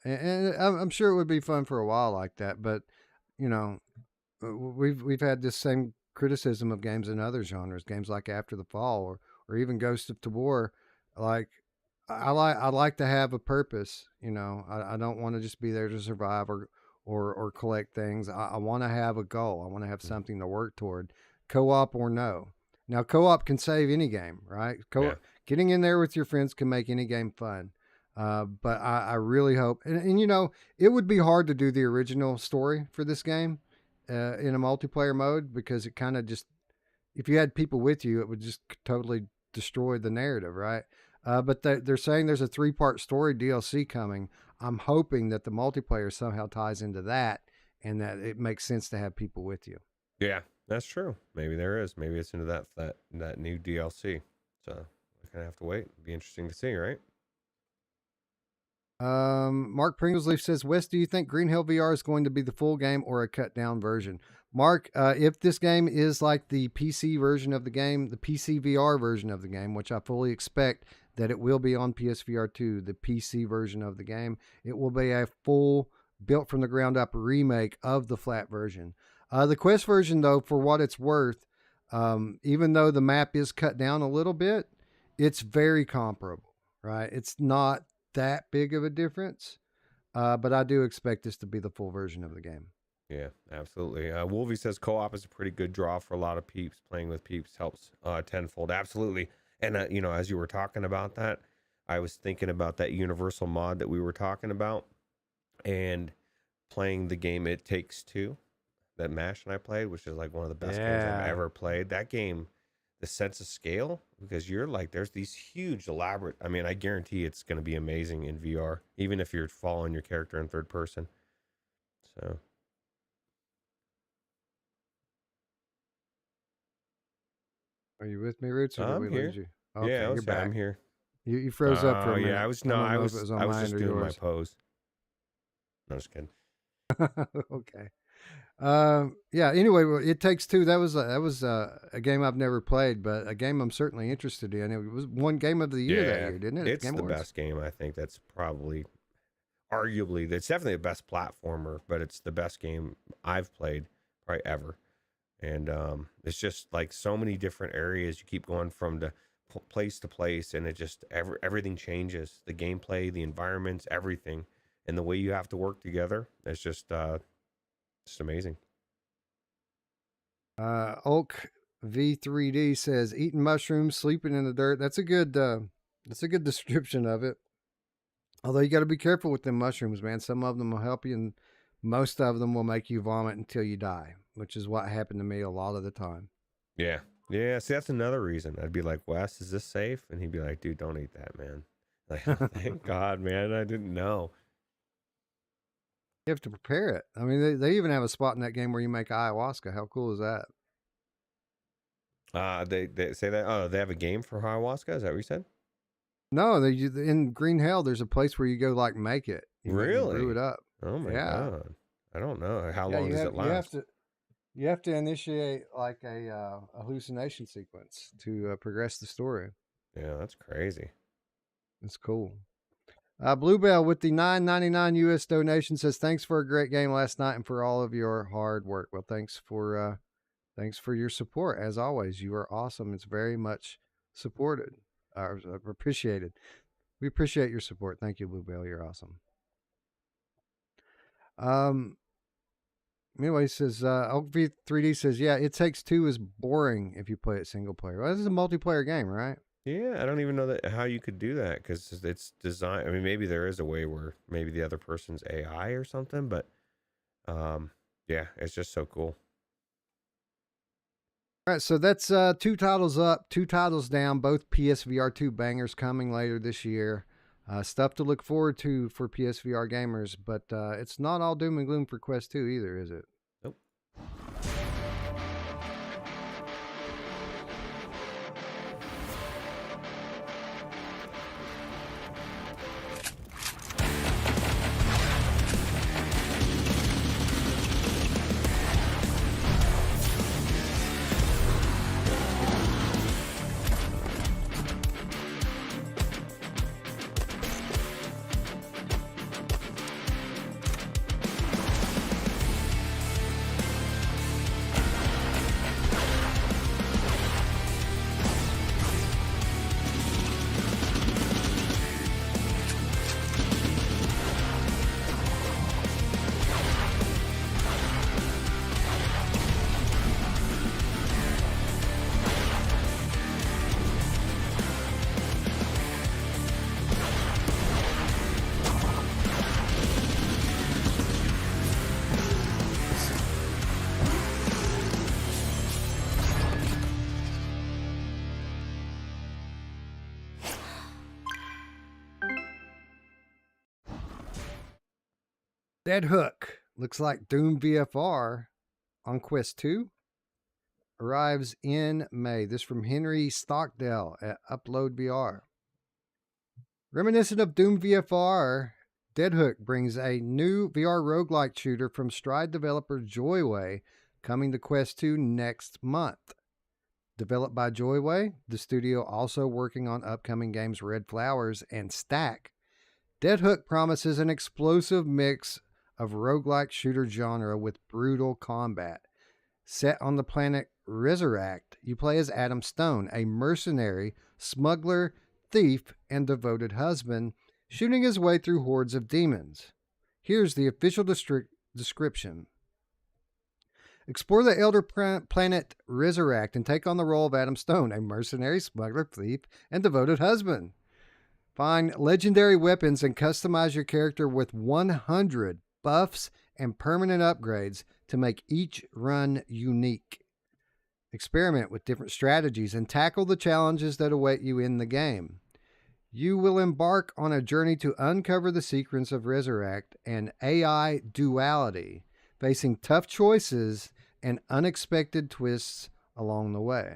and I'm sure it would be fun for a while like that. But we've had this same criticism of games in other genres, games like After the Fall or even Ghost of Tabor. Like, I like to have a purpose. I don't want to just be there to survive or collect things. I want to have a goal. I want to have something to work toward, co-op or no. Now, co-op can save any game, right? Getting in there with your friends can make any game fun. But I really hope, and it would be hard to do the original story for this game in a multiplayer mode, because it kind of just, if you had people with you, it would just totally destroy the narrative, right? But they're saying there's a 3-part story DLC coming. I'm hoping that the multiplayer somehow ties into that, and that it makes sense to have people with you. Yeah, that's true. Maybe there is. Maybe it's into that new DLC. So we're gonna have to wait. It'll be interesting to see, right? Mark Pringlesleaf says, Wes, do you think Green Hill VR is going to be the full game or a cut down version? Mark, if this game is like the PC version of the game, the PC VR version of the game, which I fully expect that it will be on PSVR 2, the PC version of the game, it will be a full, built from the ground up remake of the flat version. The Quest version, though, for what it's worth, even though the map is cut down a little bit, it's very comparable, right? It's not that big of a difference, but I do expect this to be the full version of the game. Yeah, absolutely. Wolvie says co-op is a pretty good draw for a lot of peeps. Playing with peeps helps tenfold. Absolutely. And as you were talking about that, I was thinking about that universal mod that we were talking about, and playing the game It Takes Two that Mash and I played, which is like one of the best games I've ever played. That game, the sense of scale, because you're like, there's these huge elaborate, I mean, I guarantee it's going to be amazing in VR, even if you're following your character in third person. So are you with me, Roots, or did we lose you? Okay, yeah, you're back. I'm here. You froze up for a minute. Yeah, I was just doing my pose. No, just kidding. Okay. Yeah, anyway, It Takes Two, that was a game I've never played, but a game I'm certainly interested in. It was one game of the year that year, didn't it? It's the best game. I think that's probably, arguably, it's definitely the best platformer, but it's the best game I've played probably ever. And it's just like so many different areas. You keep going from the place to place, and it just everything changes. The gameplay, the environments, everything, and the way you have to work together. It's just amazing. Oak V3D says, eating mushrooms, sleeping in the dirt. That's a good description of it. Although you got to be careful with them mushrooms, man. Some of them will help you and most of them will make you vomit until you die, which is what happened to me a lot of the time. Yeah. Yeah. See, that's another reason. I'd be like, Wes, is this safe? And he'd be like, dude, don't eat that, man. Like, oh, thank God, man. I didn't know. You have to prepare it. I mean, they even have a spot in that game where you make ayahuasca. How cool is that? They say that. Oh, they have a game for ayahuasca. Is that what you said? No, in Green Hell, there's a place where you go like make it. You Really? brew it up. Oh my Yeah. God. I don't know. How Yeah, long does it last? You have to initiate like a hallucination sequence to progress the story. Yeah, that's crazy. It's cool. Bluebell with the $9.99 US donation says, "Thanks for a great game last night and for all of your hard work." Well, thanks for your support. As always, you are awesome. It's very much supported, appreciated. We appreciate your support. Thank you, Bluebell. You're awesome. Anyway, he says, OakV3D says, yeah, It Takes Two is boring if you play it single player. Well, this is a multiplayer game, right? Yeah, I don't even know how you could do that because it's designed. I mean, maybe there is a way where maybe the other person's AI or something, but yeah, it's just so cool. All right, so that's 2 titles up, 2 titles down, both PSVR 2 bangers coming later this year. Stuff to look forward to for PSVR gamers, but it's not all doom and gloom for Quest 2 either, is it? Nope. Dead Hook looks like Doom VFR on Quest 2 arrives in May. This from Henry Stockdale at Upload VR. Reminiscent of Doom VFR, Dead Hook brings a new VR roguelike shooter from Stride developer Joyway coming to Quest 2 next month. Developed by Joyway, the studio also working on upcoming games Red Flowers and Stack, Dead Hook promises an explosive mix of roguelike shooter genre with brutal combat. Set on the planet Resurrect, you play as Adam Stone, a mercenary, smuggler, thief, and devoted husband, shooting his way through hordes of demons. Here's the official description. Explore the elder planet Resurrect and take on the role of Adam Stone, a mercenary, smuggler, thief, and devoted husband. Find legendary weapons and customize your character with 100 buffs and permanent upgrades to make each run unique. Experiment with different strategies and tackle the challenges that await you in the game. You will embark on a journey to uncover the secrets of Resurrect and AI duality, facing tough choices and unexpected twists along the way.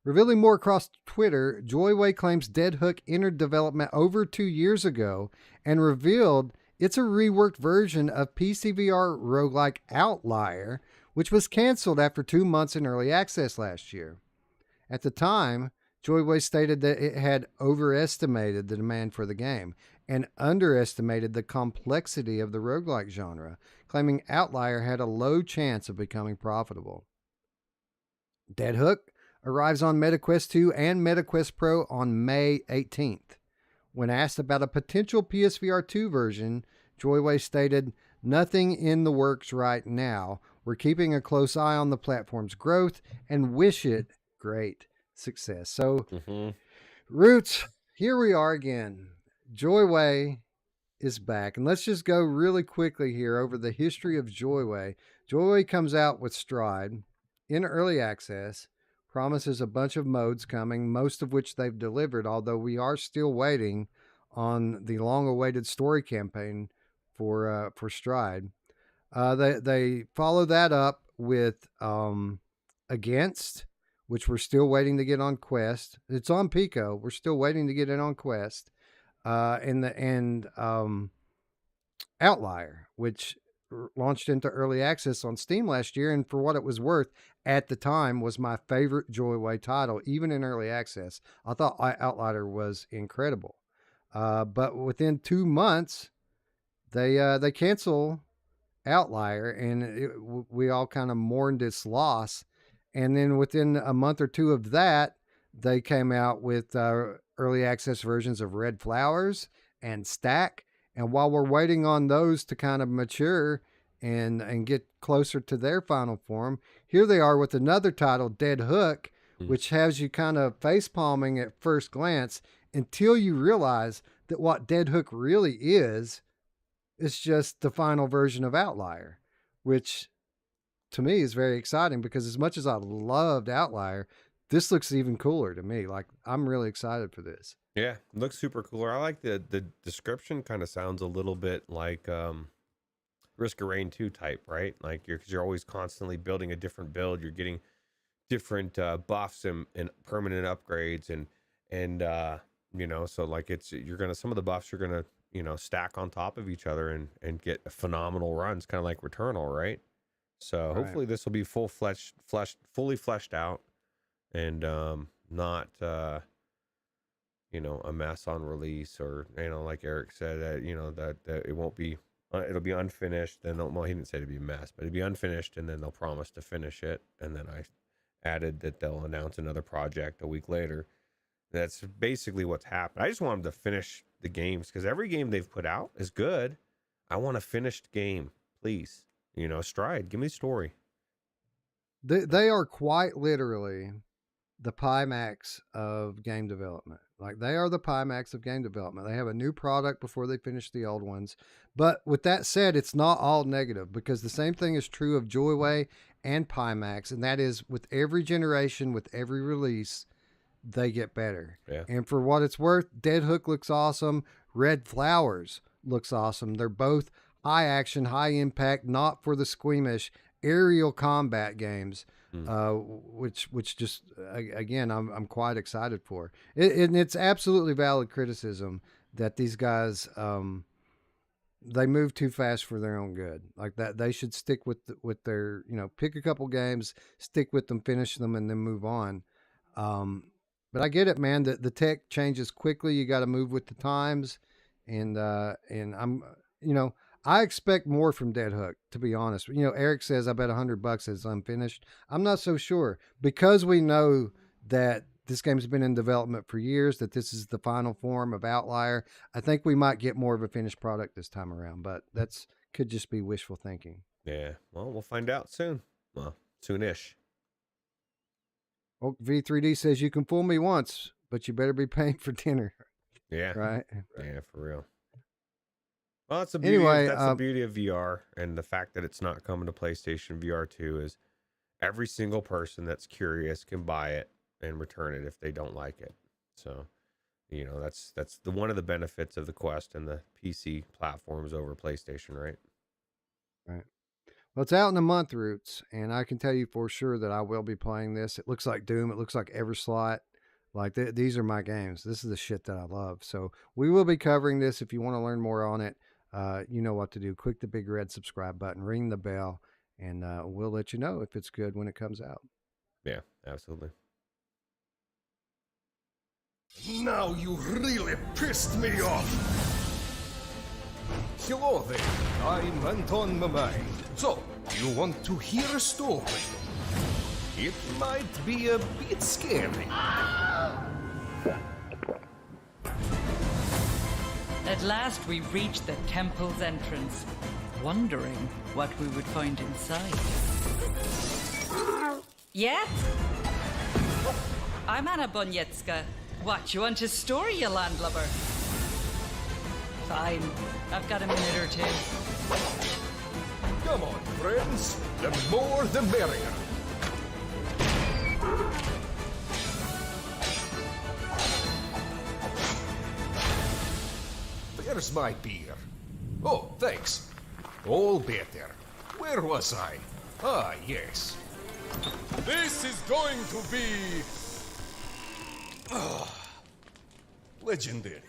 Revealing more across Twitter, Joyway claims Dead Hook entered development over 2 years ago and revealed it's a reworked version of PCVR roguelike Outlier, which was canceled after 2 months in early access last year. At the time, Joyway stated that it had overestimated the demand for the game and underestimated the complexity of the roguelike genre, claiming Outlier had a low chance of becoming profitable. Dead Hook arrives on MetaQuest 2 and MetaQuest Pro on May 18th. When asked about a potential PSVR 2 version, Joyway stated, "Nothing in the works right now. We're keeping a close eye on the platform's growth and wish it great success." So, Roots, here we are again. Joyway is back. And let's just go really quickly here over the history of Joyway. Joyway comes out with Stride in early access, promises a bunch of modes coming, most of which they've delivered, although we are still waiting on the long-awaited story campaign for Stride. They follow that up with Against, which we're still waiting to get on Quest. It's on Pico. We're still waiting to get it on Quest. And Outlier, which launched into early access on Steam last year, and for what it was worth at the time was my favorite Joyway title, even in early access. I thought Outlier was incredible. But within 2 months, they cancel Outlier, and we all kind of mourned its loss. And then within a month or two of that, they came out with early access versions of Red Flowers and Stack. And while we're waiting on those to kind of mature and get closer to their final form, here they are with another title, Dead Hook, which has you kind of face palming at first glance until you realize that what Dead Hook really is just the final version of Outlier, which to me is very exciting because as much as I loved Outlier, this looks even cooler to me. Like, I'm really excited for this. Yeah, it looks super cooler. I like the description. Kind of sounds a little bit like Risk of Rain 2 type, right? Like you're always constantly building a different build. You're getting different buffs and permanent upgrades and so like some of the buffs you're gonna stack on top of each other and get phenomenal runs, kind of like Returnal, right? So hopefully this will be fully fleshed out and not a mess on release, or like Eric said, that it won't be it'll be unfinished. Then he didn't say it'd be a mess, but it'd be unfinished, and then they'll promise to finish it, and then I added that they'll announce another project a week later. That's basically what's happened. I just want them to finish the games, because every game they've put out is good. I want a finished game, please. Stride, give me a story. They are quite literally the Pimax of game development. Like, they are the Pimax of game development. They have a new product before they finish the old ones. But with that said, it's not all negative, because the same thing is true of Joyway and Pimax, and that is with every generation, with every release, they get better. Yeah. And for what it's worth, Dead Hook looks awesome. Red Flowers looks awesome. They're both high action, high impact, not for the squeamish aerial combat games. Which just again I'm quite excited for. And it's absolutely valid criticism that these guys they move too fast for their own good. Like, that they should stick with their pick a couple games, stick with them, finish them, and then move on. But I get it, man. The tech changes quickly. You got to move with the times, and I'm I expect more from Dead Hook, to be honest. Eric says I bet $100 is unfinished. I'm not so sure, because we know that this game's been in development for years, that this is the final form of Outlier. I think we might get more of a finished product this time around, but could just be wishful thinking. Yeah, well, we'll find out soon. Well, soonish. Oak V3D says you can fool me once, but you better be paying for dinner. Yeah. Right? Yeah, for real. Well, that's the beauty of VR, and the fact that it's not coming to PlayStation VR 2 is every single person that's curious can buy it and return it if they don't like it. So, that's one of the benefits of the Quest and the PC platforms over PlayStation, right? Right. Well, it's out in a month, Roots, and I can tell you for sure that I will be playing this. It looks like Doom. It looks like Everslot. Like, these are my games. This is the shit that I love. So we will be covering this. If you want to learn more on it, you know what to do. Click the big red subscribe button, ring the bell, and we'll let you know if it's good when it comes out. Yeah, absolutely. Now you really pissed me off. Hello there. I'm Anton Mamine. So, you want to hear a story? It might be a bit scary. At last we reached the temple's entrance, wondering what we would find inside. Yeah? I'm Anna Boniecka. What, you want a story, you landlubber? Fine. I've got a minute or two. Come on, friends. The more the merrier. There's my beer. Oh, thanks. All better. Where was I? Ah, yes. This is going to be... legendary.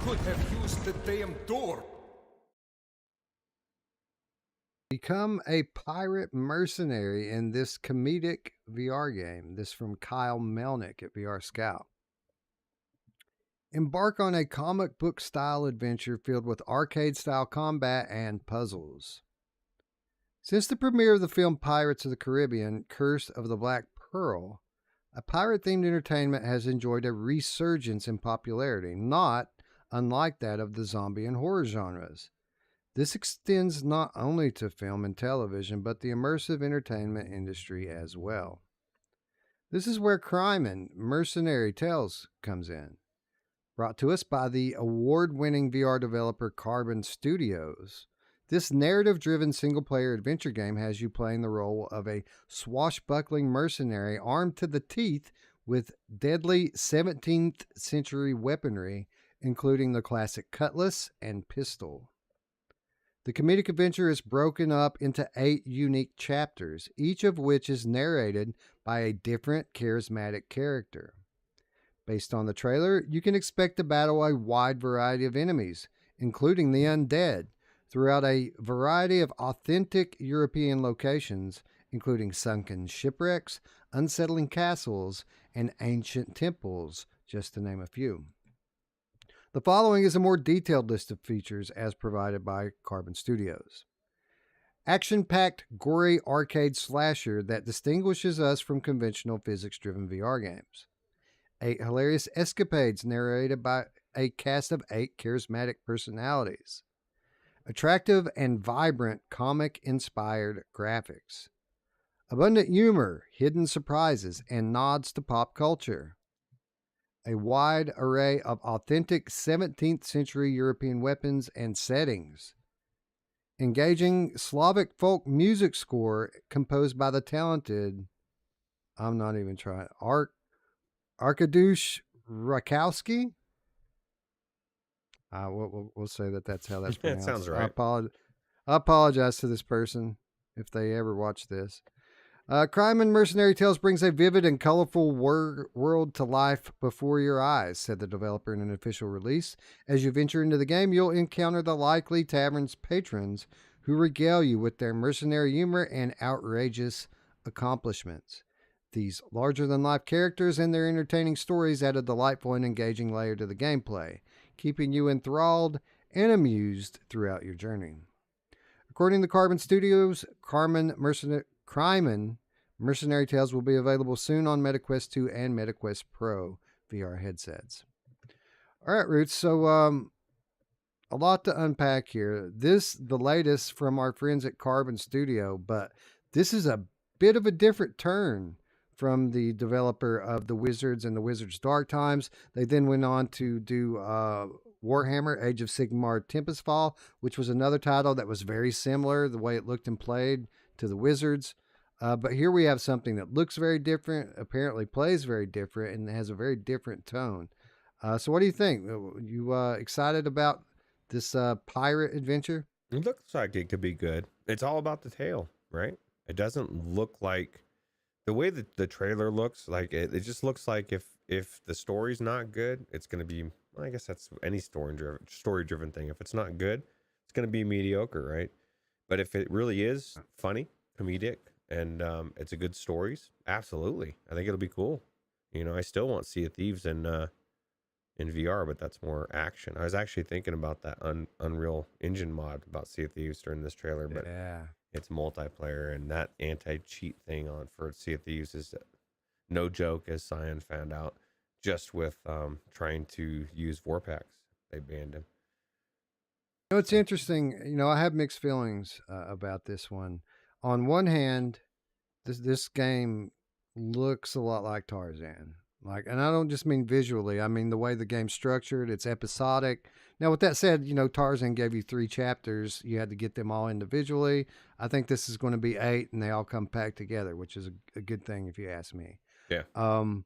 Could have used the damn door. Become a pirate mercenary in this comedic VR game. This from Kyle Melnick at VR Scout. Embark on a comic book style adventure filled with arcade style combat and puzzles. Since the premiere of the film Pirates of the Caribbean, Curse of the Black Pearl, a pirate themed entertainment has enjoyed a resurgence in popularity, not unlike that of the zombie and horror genres. This extends not only to film and television, but the immersive entertainment industry as well. This is where Crimen, Mercenary Tales comes in. Brought to us by the award-winning VR developer Carbon Studios, this narrative-driven single-player adventure game has you playing the role of a swashbuckling mercenary armed to the teeth with deadly 17th century weaponry, including the classic cutlass and pistol. The comedic adventure is broken up into 8 unique chapters, each of which is narrated by a different charismatic character. Based on the trailer, you can expect to battle a wide variety of enemies, including the undead, throughout a variety of authentic European locations, including sunken shipwrecks, unsettling castles, and ancient temples, just to name a few. The following is a more detailed list of features as provided by Carbon Studios. Action-packed, gory arcade slasher that distinguishes us from conventional physics-driven VR games. 8 hilarious escapades narrated by a cast of 8 charismatic personalities. Attractive and vibrant comic-inspired graphics. Abundant humor, hidden surprises, and nods to pop culture. A wide array of authentic 17th century European weapons and settings. Engaging Slavic folk music score composed by the talented, I'm not even trying, Arkadiusz Rakowski? We'll say that's how that's pronounced. That sounds right. I apologize to this person if they ever watch this. Crimen Mercenary Tales brings a vivid and colorful world to life before your eyes, said the developer in an official release. As you venture into the game, you'll encounter the likely tavern's patrons who regale you with their mercenary humor and outrageous accomplishments. These larger-than-life characters and their entertaining stories add a delightful and engaging layer to the gameplay, keeping you enthralled and amused throughout your journey. According to Carbon Studios, Crimen Mercenary Tales will be available soon on MetaQuest 2 and MetaQuest Pro VR headsets. All right, Roots, so a lot to unpack here. The latest from our friends at Carbon Studio, but this is a bit of a different turn from the developer of The Wizards and The Wizards Dark Times. They then went on to do Warhammer Age of Sigmar Tempestfall, which was another title that was very similar, the way it looked and played, to The Wizards. But here we have something that looks very different, apparently plays very different, and has a very different tone. So what do you think? You excited about this pirate adventure? It looks like it could be good. It's all about the tale, right? It doesn't look like the way that the trailer looks like. It just looks like if the story's not good, it's going to be, well, I guess that's any story driven thing. If it's not good, it's going to be mediocre, right? But if it really is funny, comedic, and it's a good stories, absolutely, I think it'll be cool. You know, I still want Sea of Thieves and in VR, but that's more action. I was actually thinking about that Unreal Engine mod about Sea of Thieves during this trailer, but Yeah. it's multiplayer, and that anti-cheat thing on for Sea of Thieves is no joke, as Cyan found out, just with trying to use Vorpax. They banned him. You know, it's interesting. You know, I have mixed feelings about this one. On one hand, this game looks a lot like Tarzan. Like, and I don't just mean visually. I mean the way the game's structured. It's episodic. Now, with that said, you know, Tarzan gave you 3 chapters. You had to get them all individually. I think this is going to be 8, and they all come packed together, which is a good thing if you ask me. Yeah. On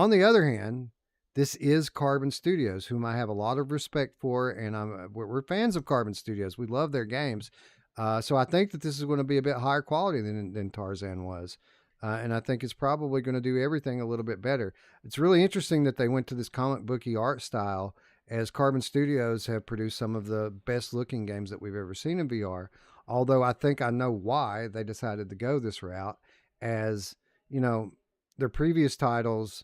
the other hand, this is Carbon Studios, whom I have a lot of respect for, and we're fans of Carbon Studios. We love their games. So I think that this is going to be a bit higher quality than Tarzan was. And I think it's probably going to do everything a little bit better. It's really interesting that they went to this comic booky art style, as Carbon Studios have produced some of the best looking games that we've ever seen in VR. Although I think I know why they decided to go this route, as you know, their previous titles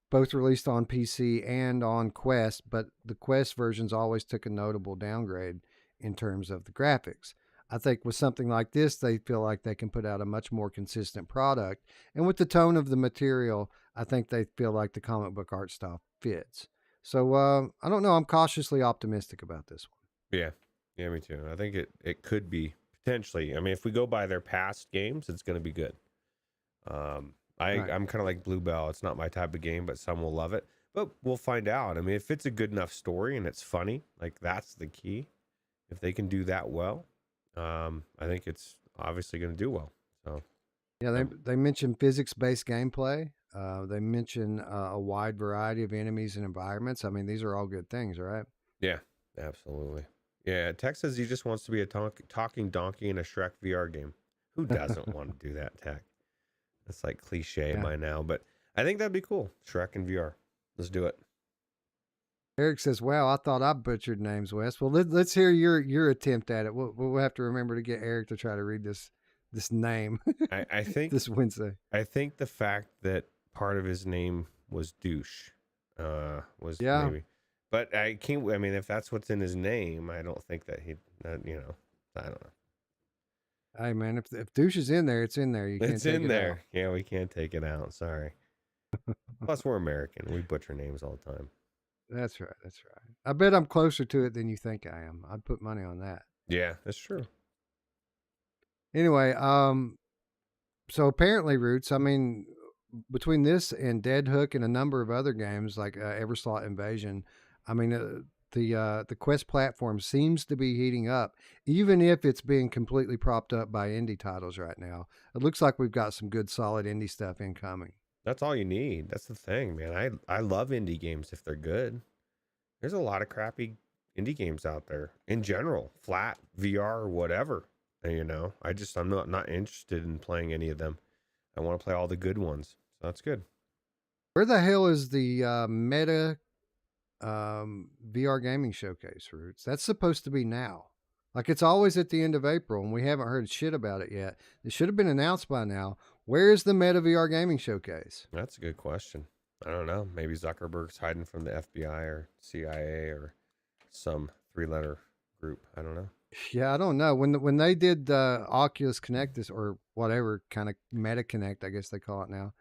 both released on PC and on Quest, but the Quest versions always took a notable downgrade in terms of the graphics. I think with something like this, they feel like they can put out a much more consistent product. And with the tone of the material, I think they feel like the comic book art style fits. So I don't know. I'm cautiously optimistic about this one. Yeah. Yeah, me too. I think it could be potentially. I mean, if we go by their past games, it's going to be good. Right. I'm kind of like Bluebell. It's not my type of game, but some will love it. But we'll find out. I mean, if it's a good enough story and it's funny, like that's the key. If they can do that well, I think it's obviously going to do well. So Yeah, they mentioned physics-based gameplay. They mention a wide variety of enemies and environments. I mean, these are all good things, right? yeah, absolutely. Yeah, Tech says he just wants to be a talking donkey in a Shrek VR game. Who doesn't want to do that, Tech? It's like cliche by now, but I think that'd be cool. Shrek in VR. Let's do it. Eric says, "Wow, I thought I butchered names, Wes." Well, let's hear your attempt at it. We'll have to remember to get Eric to try to read this name I think this Wednesday. I think the fact that part of his name was douche was Yeah. maybe, but I can't. I mean, if that's what's in his name, I don't think that I don't know. Hey man, if douche is in there, it's in there. You can't It's take in it there. out. Yeah, we can't take it out. Sorry. Plus, we're American. We butcher names all the time. That's right. That's right. I bet I'm closer to it than you think I am. I'd put money on that. Yeah, that's true. Anyway, so apparently, Roots. I mean, between this and Dead Hook and a number of other games like Everslot Invasion, I mean, the Quest platform seems to be heating up, even if it's being completely propped up by indie titles right now. It looks like we've got some good, solid indie stuff incoming. That's all you need. That's the thing, man. I love indie games if they're good. There's a lot of crappy indie games out there in general, flat VR or whatever. And, I'm not interested in playing any of them. I want to play all the good ones. So that's good. Where the hell is the Meta VR gaming showcase, Roots? That's supposed to be now. Like, it's always at the end of April, and we haven't heard shit about it yet. It should have been announced by now. Where is the Meta VR gaming showcase? That's a good question. I don't know. Maybe Zuckerberg's hiding from the FBI or CIA or some 3-letter group. I don't know. Yeah, I don't know. When they did the Oculus Connect, this or whatever kind of Meta Connect, I guess they call it now,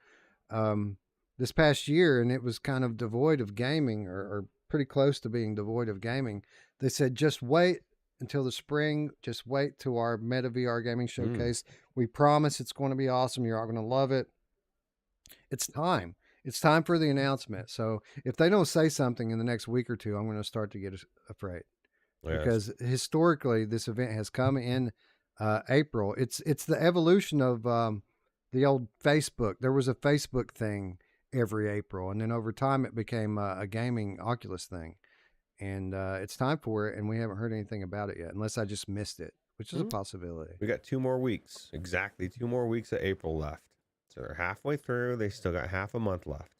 this past year, and it was kind of devoid of gaming, or pretty close to being devoid of gaming. They said, just wait until the spring. Just wait to our Meta VR gaming showcase. We promise it's going to be awesome. You're all going to love it. It's time. It's time for the announcement. So if they don't say something in the next week or two, I'm going to start to get afraid. Yes. Because historically this event has come in April. It's the evolution of the old Facebook. There was a Facebook thing every April, and then over time it became a gaming Oculus thing, and it's time for it, and we haven't heard anything about it yet, unless I just missed it, which is a possibility. We got 2 more weeks, exactly 2 more weeks of April left. So they're halfway through. They still got half a month left.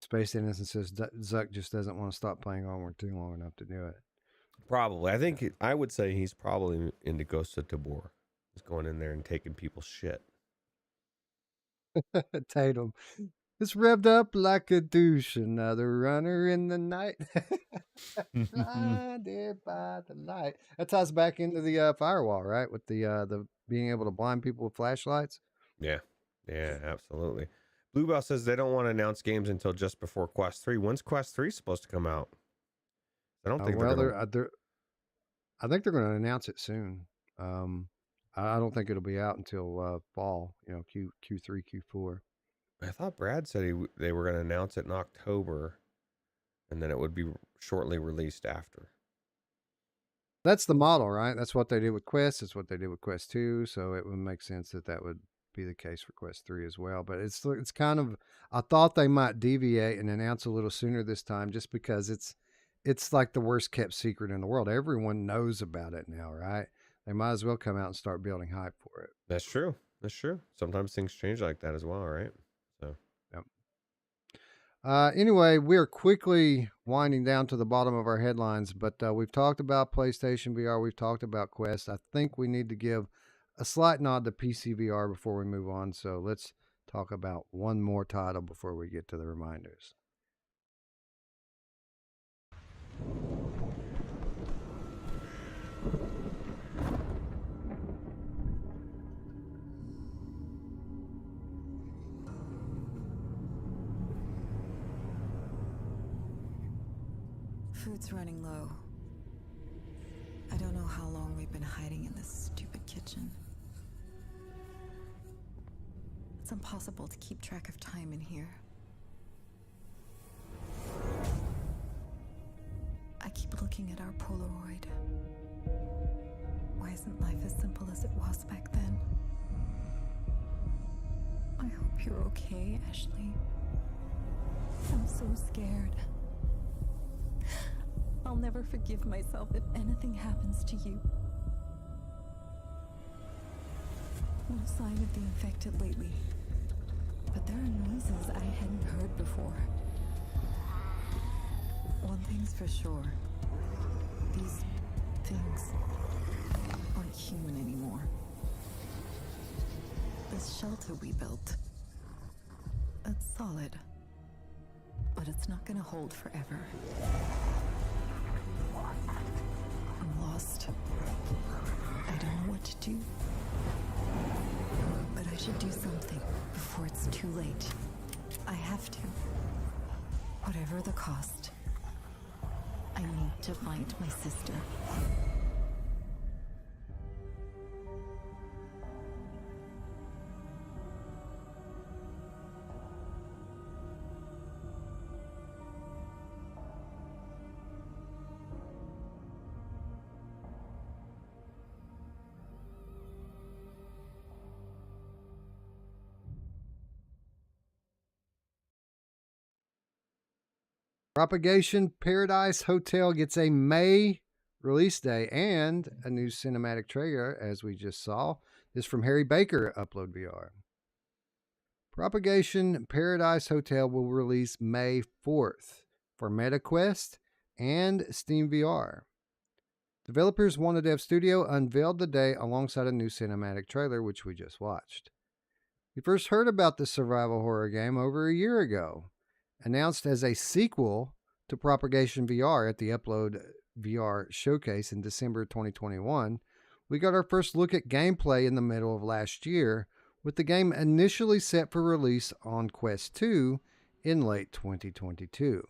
Space Innocent says Zuck just doesn't want to stop playing Onward too long enough to do it. Probably. I would say he's probably into Ghost of Tabor. He's going in there and taking people's shit. Tatum. It's revved up like a douche, another runner in the night. Blinded by the light. That ties back into the firewall, right? With the being able to blind people with flashlights. Yeah, yeah, absolutely. Bluebell says they don't want to announce games until just before Quest 3. When's Quest 3 supposed to come out? I don't think Well, they're gonna. I think they're going to announce it soon. I don't think it'll be out until fall. Q3, Q4. I thought Brad said they were gonna announce it in October, and then it would be shortly released after. That's the model, right? That's what they did with Quest. It's what they did with Quest 2. So it would make sense that would be the case for Quest 3 as well. But it's kind of, I thought they might deviate and announce a little sooner this time, just because it's like the worst kept secret in the world. Everyone knows about it now, right? They might as well come out and start building hype for it. That's true. That's true. Sometimes things change like that as well, right? So. Yep. Anyway, we are quickly winding down to the bottom of our headlines, but we've talked about PlayStation VR. We've talked about Quest. I think we need to give a slight nod to PC VR before we move on. So let's talk about one more title before we get to the reminders. Food's running low. I don't know how long we've been hiding in this stupid kitchen. It's impossible to keep track of time in here. I keep looking at our Polaroid. Why isn't life as simple as it was back then? I hope you're okay, Ashley. I'm so scared. I'll never forgive myself if anything happens to you. No sign of the infected lately, but there are noises I hadn't heard before. One thing's for sure. These things aren't human anymore. This shelter we built, it's solid, but it's not gonna hold forever. I'm lost. I don't know what to do. But I should do something before it's too late. I have to. Whatever the cost. I need to find my sister. Propagation Paradise Hotel gets a May release day and a new cinematic trailer, as we just saw. This from Harry Baker, Upload VR. Propagation Paradise Hotel will release May 4th for MetaQuest and Steam VR. Developers Wanna Dev Studio unveiled the day alongside a new cinematic trailer, which we just watched. We first heard about this survival horror game over a year ago, announced as a sequel to Propagation VR at the Upload VR showcase in December 2021. We got our first look at gameplay in the middle of last year, with the game initially set for release on Quest 2 in late 2022.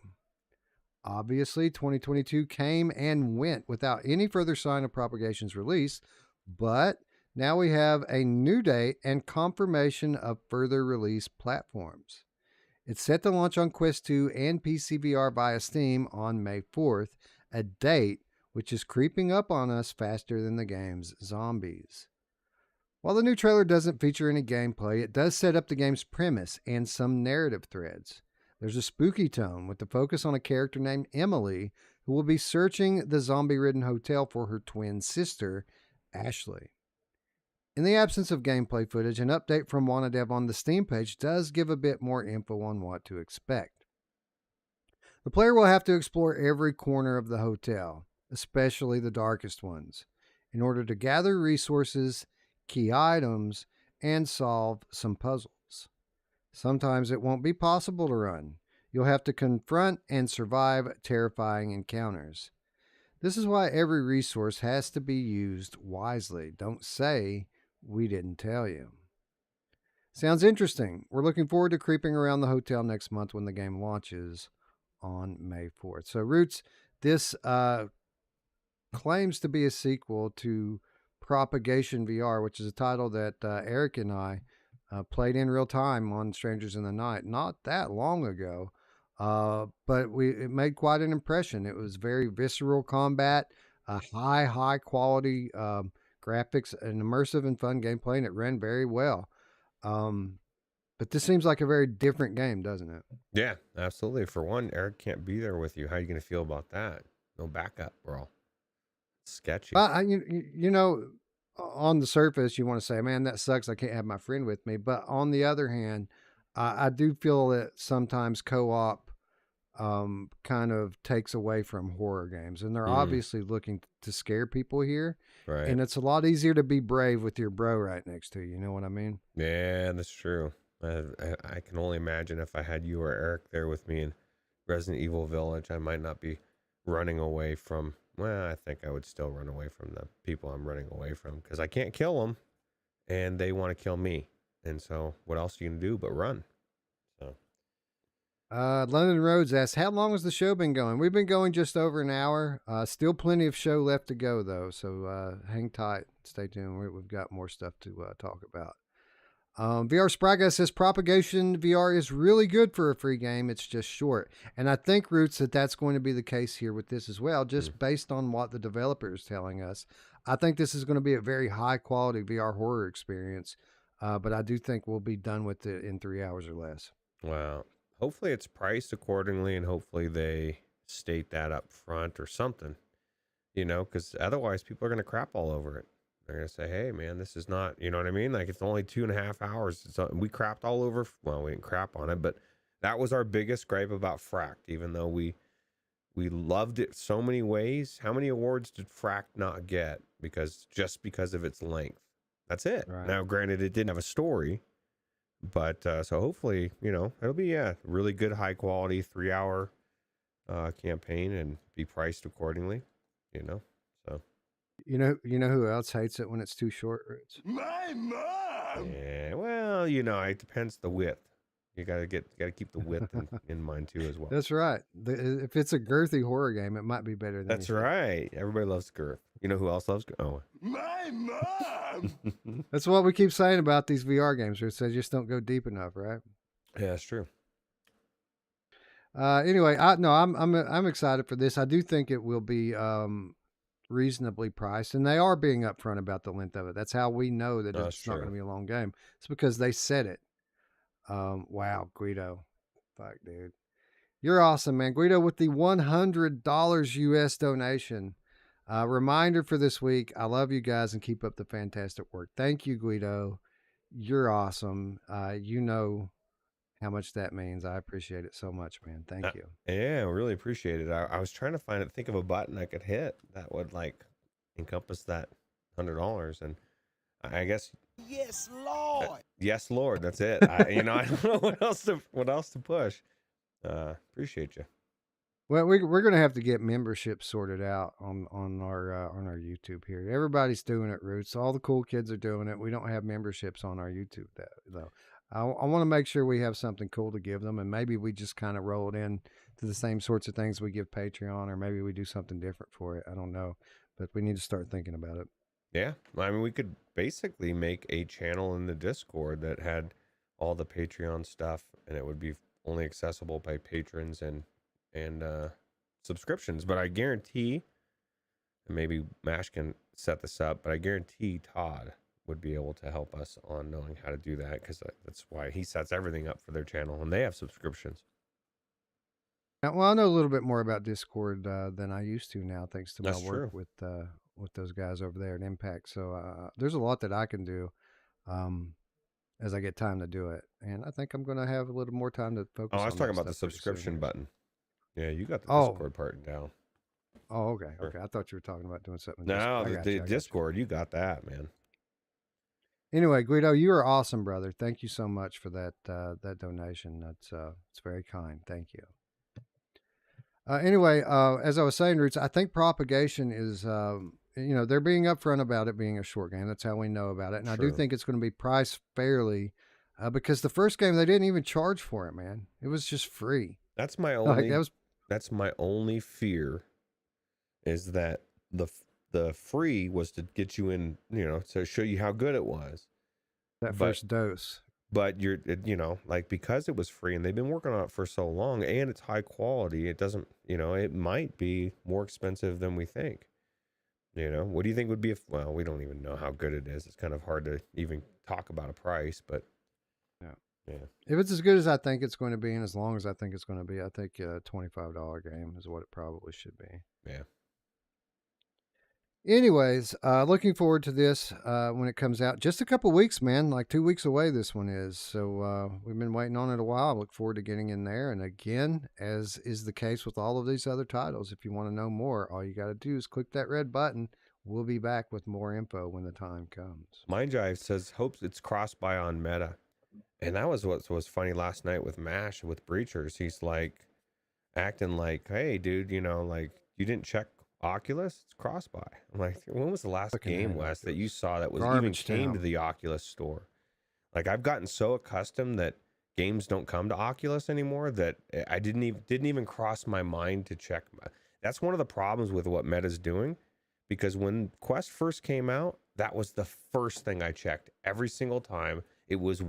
Obviously, 2022 came and went without any further sign of Propagation's release, but now we have a new date and confirmation of further release platforms. It's set to launch on Quest 2 and PC VR via Steam on May 4th, a date which is creeping up on us faster than the game's zombies. While the new trailer doesn't feature any gameplay, it does set up the game's premise and some narrative threads. There's a spooky tone with the focus on a character named Emily, who will be searching the zombie-ridden hotel for her twin sister, Ashley. In the absence of gameplay footage, an update from Wanna Dev on the Steam page does give a bit more info on what to expect. The player will have to explore every corner of the hotel, especially the darkest ones, in order to gather resources, key items, and solve some puzzles. Sometimes it won't be possible to run. You'll have to confront and survive terrifying encounters. This is why every resource has to be used wisely. Don't say, we didn't tell you. Sounds interesting. We're looking forward to creeping around the hotel next month when the game launches on May 4th. So, Roots, this claims to be a sequel to Propagation VR, which is a title that Eric and I played in real time on Strangers in the Night not that long ago. But it made quite an impression. It was very visceral combat, high quality graphics, an immersive and fun gameplay, and it ran very well. But this seems like a very different game, doesn't it? Yeah, absolutely. For one, Eric can't be there with you. How are you going to feel about that? No backup, bro. Sketchy. You know, on the surface, you want to say, man, that sucks. I can't have my friend with me. But on the other hand, I do feel that sometimes co-op kind of takes away from horror games. And they're obviously looking to scare people here. Right. And it's a lot easier to be brave with your bro right next to you. You know what I mean? Yeah, that's true. I can only imagine if I had you or Eric there with me in Resident Evil Village, I might not be running away from, well, I think I would still run away from the people I'm running away from because I can't kill them and they want to kill me. And so what else are you going to do but run? So. London Rhodes asks, how long has the show been going? We've been going just over an hour. Still plenty of show left to go, though. So hang tight. Stay tuned. We've got more stuff to talk about. VR Spraga says Propagation VR is really good for a free game. It's just short. And I think, Roots, that's going to be the case here with this as well, just based on what the developer is telling us. I think this is going to be a very high quality VR horror experience. But I do think we'll be done with it in 3 hours or less. Wow. Hopefully it's priced accordingly and hopefully they state that up front or something, you know, because otherwise people are going to crap all over it. They're going to say, hey, man, this is not, you know what I mean? Like, it's only 2.5 hours. We crapped all over. Well, we didn't crap on it, but that was our biggest gripe about Fracked, even though we loved it so many ways. How many awards did Fracked not get? Just because of its length. That's it. Right. Now, granted, it didn't have a story, but so hopefully, you know, it'll be a really good, high quality 3-hour campaign and be priced accordingly, you know, so. You know who else hates it when it's too short, Roots? My mom! Yeah, well, you know, it depends the width. You gotta keep the width in mind too as well. That's right. If it's a girthy horror game, it might be better than That's right. Everybody loves girth. You know who else loves girth? Oh. My mom! That's what we keep saying about these VR games. It says just don't go deep enough, right? Yeah, that's true. Anyway, I'm excited for this. I do think it will be reasonably priced, and they are being upfront about the length of it. That's how we know that it's not going to be a long game. It's because they said it. Wow, Guido, fuck, dude, you're awesome, man. Guido with the $100 US donation. Reminder for this week: I love you guys and keep up the fantastic work. Thank you, Guido. You're awesome. You know how much that means. I appreciate it so much, man. Thank you. Yeah, I really appreciate it. I was trying to think of a button I could hit that would like encompass that $100, and I guess Yes, Lord. Yes, Lord. That's it. I don't know what else to push. Appreciate you. Well, we're gonna have to get membership sorted out on our YouTube here. Everybody's doing it, Roots. All the cool kids are doing it. We don't have memberships on our YouTube though. I want to make sure we have something cool to give them, and maybe we just kind of roll it in to the same sorts of things we give Patreon, or maybe we do something different for it. I don't know, but we need to start thinking about it. Yeah, I mean, we could basically make a channel in the Discord that had all the Patreon stuff, and it would be only accessible by patrons and subscriptions. But I guarantee, and maybe Mash can set this up, but I guarantee Todd would be able to help us on knowing how to do that, because that's why he sets everything up for their channel, and they have subscriptions. Well, I know a little bit more about Discord than I used to now, thanks to my That's work true. with those guys over there at Impact. So there's a lot that I can do as I get time to do it, and I think I'm going to have a little more time to focus. Oh, I was on talking that about the stuff pretty soon subscription here. button. Yeah, you got the Oh. Discord part down. Oh, okay, Sure. okay. I thought you were talking about doing something. No, I got the you, I got you. Discord, you got that, man. Anyway, Guido, you are awesome, brother. Thank you so much for that donation. That's it's very kind. Thank you. Anyway, as I was saying, Roots, I think Propagation is, they're being upfront about it being a short game. That's how we know about it. And I do True. think it's going to be priced fairly because the first game, they didn't even charge for it, man. It was just free. That's my Like, only. that was That's my only fear, is that the free was to get you in, to show you how good it was. that But first dose. but like, because it was free and they've been working on it for so long and it's high quality, it doesn't, it might be more expensive than we think. What do you think would be well, we don't even know how good it is. It's kind of hard to even talk about a price, but yeah. If it's as good as I think it's going to be and as long as I think it's going to be, I think a $25 game is what it probably should be. Yeah. Anyways, looking forward to this when it comes out. Just a couple weeks, man. Like 2 weeks away, this one is. So we've been waiting on it a while. I look forward to getting in there. And again, as is the case with all of these other titles, if you want to know more, all you got to do is click that red button. We'll be back with more info when the time comes. Mind Jive says hopes it's cross-buy on Meta. And that was what was funny last night with MASH, with Breachers. He's like acting like, hey, dude, like, you didn't check Oculus? It's cross-buy. I'm like, when was the last game, Wes, that you saw that was Garbage even came town. to the Oculus store? Like, I've gotten so accustomed that games don't come to Oculus anymore that I didn't even cross my mind to check. That's one of the problems with what Meta's doing, because when Quest first came out, that was the first thing I checked every single time. It was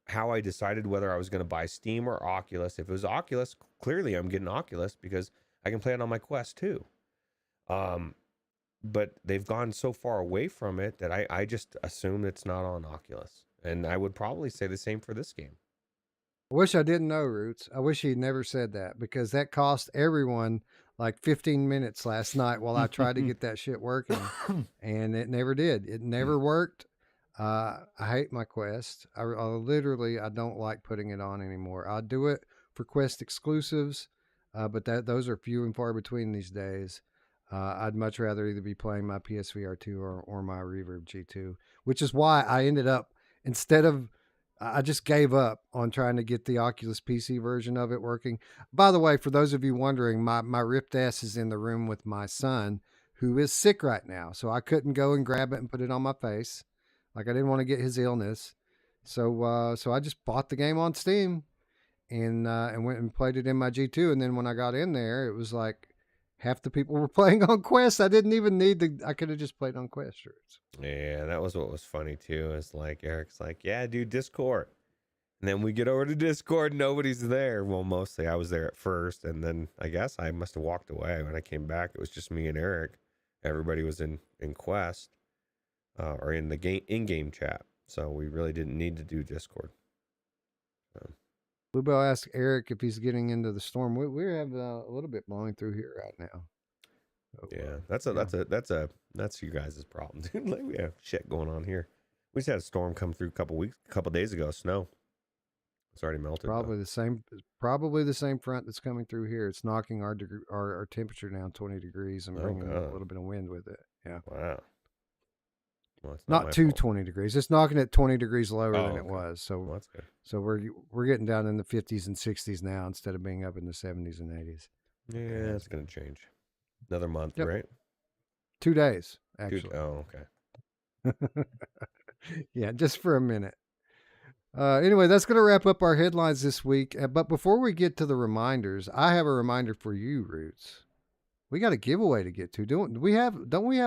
how I decided whether I was going to buy Steam or Oculus. If it was Oculus, clearly I'm getting Oculus because I can play it on my Quest too. But they've gone so far away from it that I just assume it's not on Oculus. And I would probably say the same for this game. I wish I didn't know, Roots. I wish he'd never said that because that cost everyone like 15 minutes last night while I tried to get that shit working. And it never did. It never worked. I hate my Quest. I literally, I don't like putting it on anymore. I'll do it for Quest exclusives, but those are few and far between these days. I'd much rather either be playing my PSVR 2 or my Reverb G2, which is why I ended up, I just gave up on trying to get the Oculus PC version of it working. By the way, for those of you wondering, my Rift S is in the room with my son, who is sick right now. So I couldn't go and grab it and put it on my face. Like, I didn't want to get his illness. So I just bought the game on Steam and went and played it in my G2. And then when I got in there, it was like half the people were playing on Quest. I didn't even I could have just played on Quest. Yeah, that was what was funny too. Is like, Eric's like, yeah, dude, Discord. And then we get over to Discord, nobody's there. Well, mostly I was there at first, and then I guess I must have walked away. When I came back, it was just me and Eric. Everybody was in Quest, or in the in-game chat. So we really didn't need to do Discord. Bluebell asked Eric if he's getting into the storm. We have a little bit blowing through here right now. So, yeah, that's you guys' problem, dude. Like, we have shit going on here. We just had a storm come through a couple days ago. Snow. It's already melted. Probably the same front that's coming through here. It's knocking our temperature down 20 degrees and bringing a little bit of wind with it. Yeah. Wow. Well, it's not to 20 degrees. It's knocking it 20 degrees lower than it was. So well, that's good. So we're getting down in the 50s and 60s now instead of being up in the 70s and 80s. Yeah, it's going to change. Another month, right? 2 days, actually. Oh, okay. Yeah, just for a minute. Anyway, that's going to wrap up our headlines this week. But before we get to the reminders, I have a reminder for you, Roots. We got a giveaway to get to. Don't we have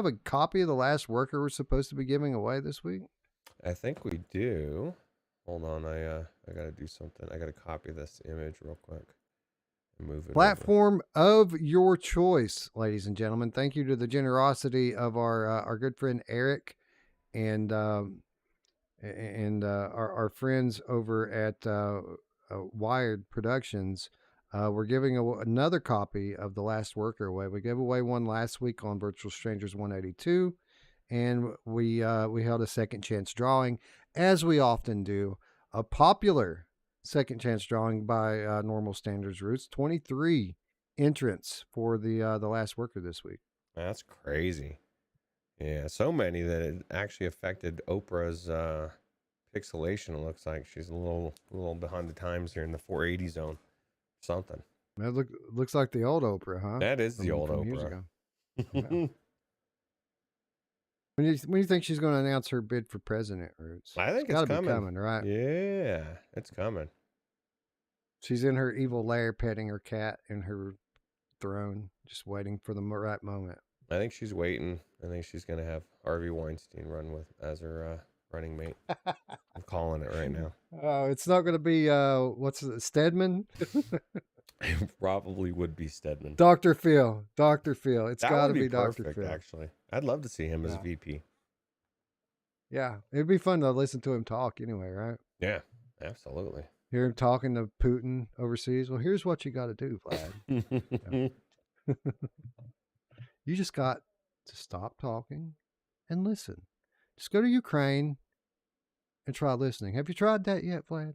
a copy of The Last Worker we're supposed to be giving away this week? I think we do. Hold on, I got to do something. I got to copy this image real quick. Move it Platform of your choice, ladies and gentlemen. Thank you to the generosity of our good friend Eric and our friends over at Wired Productions. We're giving another copy of The Last Worker away. We gave away one last week on Virtual Strangers 182, and we held a second chance drawing, as we often do. A popular second chance drawing by normal standards, Roots. 23 entrants for the Last Worker this week. That's crazy. Yeah, so many that it actually affected Oprah's pixelation. It looks like she's a little behind the times here in the 480 zone. Something. That looks like the old Oprah, huh? That is the old from years Oprah. ago. Yeah. When do you think she's going to announce her bid for president, Roots? I think it's it's got to coming. be coming, right? Yeah, it's coming. She's in her evil lair petting her cat in her throne, just waiting for the right moment. I think she's waiting. I think she's going to have Harvey Weinstein run with as her running mate. I'm calling it right now. Oh, it's not going to be, what's it, Stedman? It probably would be Stedman. Dr. Phil. Dr. Phil. It's That got to would be perfect, Dr. Phil. actually. I'd love to see him as Yeah. VP. Yeah. It'd be fun to listen to him talk anyway, right? Yeah, absolutely. Hear him talking to Putin overseas. Well, here's what you got to do, Vlad. You just got to stop talking and listen. Just go to Ukraine and try listening. Have you tried that yet, Vlad?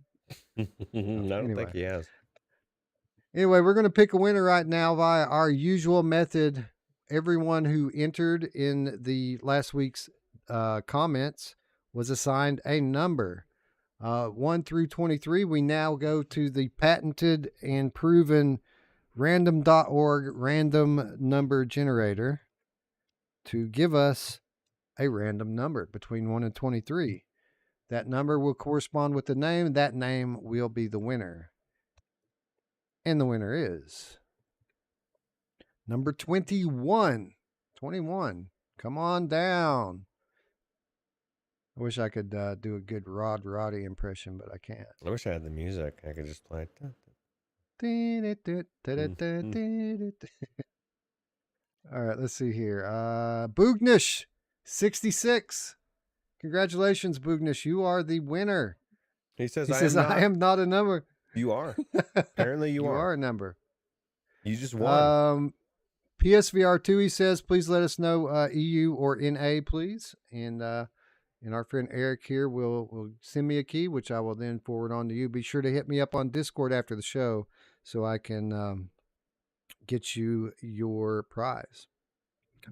I don't think he has. Anyway, we're going to pick a winner right now via our usual method. Everyone who entered in the last week's comments was assigned a number. 1 through 23, we now go to the patented and proven random.org random number generator to give us a random number between 1 and 23. That number will correspond with the name. That name will be the winner. And the winner is number 21. 21. Come on down. I wish I could do a good Rod Roddy impression, but I can't. I wish I had the music. I could just play All right, let's see here. Boognish, 66. Congratulations, Boognish. You are the winner. He says, I am not a number. You are. Apparently you are. You are a number. You just won. PSVR 2, he says, please let us know EU or NA, please. And our friend Eric here will send me a key, which I will then forward on to you. Be sure to hit me up on Discord after the show so I can get you your prize.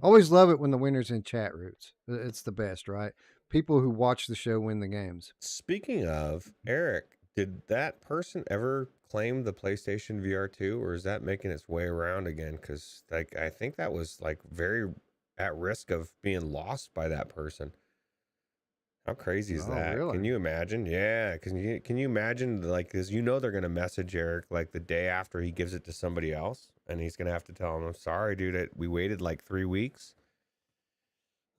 Always love it when the winner's in chat, Roots. It's the best, right? People who watch the show win the games. Speaking of, Eric, did that person ever claim the PlayStation VR 2, or is that making its way around again? Because I think that was very at risk of being lost by that person. How crazy is that? Really? Can you imagine? Yeah, can you imagine, because they're going to message Eric the day after he gives it to somebody else, and he's going to have to tell him, I'm sorry, dude, we waited 3 weeks.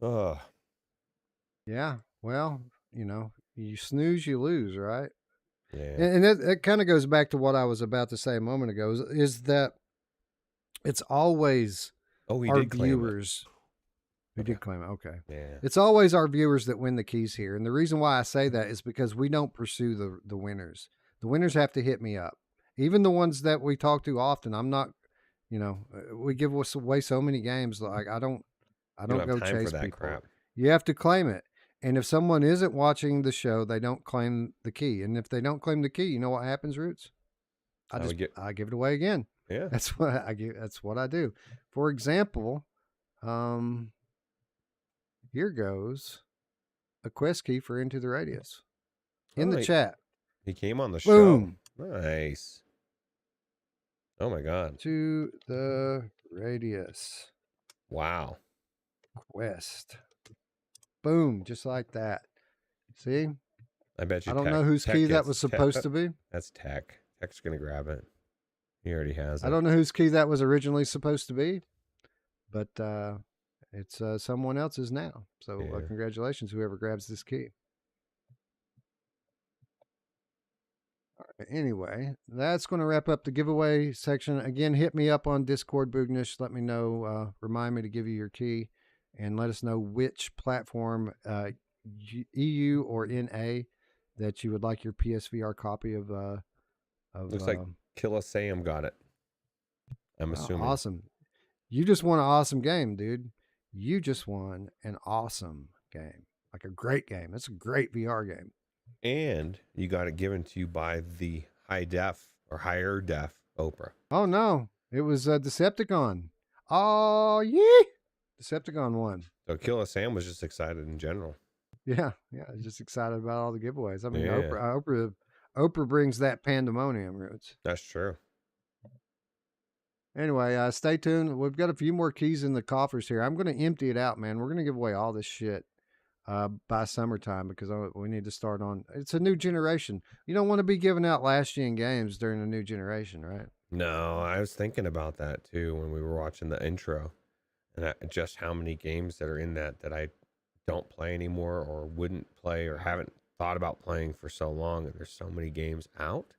Ugh. Yeah, well, you snooze, you lose, right? Yeah. And it kind of goes back to what I was about to say a moment ago, is that it's always our viewers who did claim it. Okay. Yeah. It's always our viewers that win the keys here. And the reason why I say that is because we don't pursue the winners. The winners have to hit me up. Even the ones that we talk to often, I'm not, we give away so many games. I don't go chase people. Crap. You have to claim it. And if someone isn't watching the show, they don't claim the key. And if they don't claim the key, you know what happens, Roots? I give it away again. Yeah. That's what I do. For example, here goes a quest key for Into the Radius in the chat. He came on the Boom. show. Nice. Oh my God. To the Radius. Wow. Quest. Boom. Just like that. See? I bet you. I don't know whose key that was supposed to be. That's Tech. Tech's going to grab it. He already has it. I don't know whose key that was originally supposed to be, but it's someone else's now. So congratulations, whoever grabs this key. All right, anyway, that's going to wrap up the giveaway section. Again, hit me up on Discord, Boognish. Let me know, remind me to give you your key, and let us know which platform, EU or NA, that you would like your PSVR copy of. Looks like Killa Sam got it. I'm assuming. Awesome. You just won an awesome game, dude. You just won an awesome game. Like a great game. It's a great VR game. And you got it given to you by the high def or higher def Oprah. Oh, no. It was Decepticon. Oh, yeah. Decepticon won. So Killa Sam was just excited in general. Yeah, just excited about all the giveaways. I mean, Yeah. Oprah brings that pandemonium, Roots. That's true. Anyway, stay tuned. We've got a few more keys in the coffers here. I'm going to empty it out, man. We're going to give away all this shit by summertime because we need to start on. It's a new generation. You don't want to be giving out last gen games during a new generation, right? No, I was thinking about that too when we were watching the intro, and just how many games that are in that I don't play anymore or wouldn't play or haven't thought about playing for so long, and there's so many games out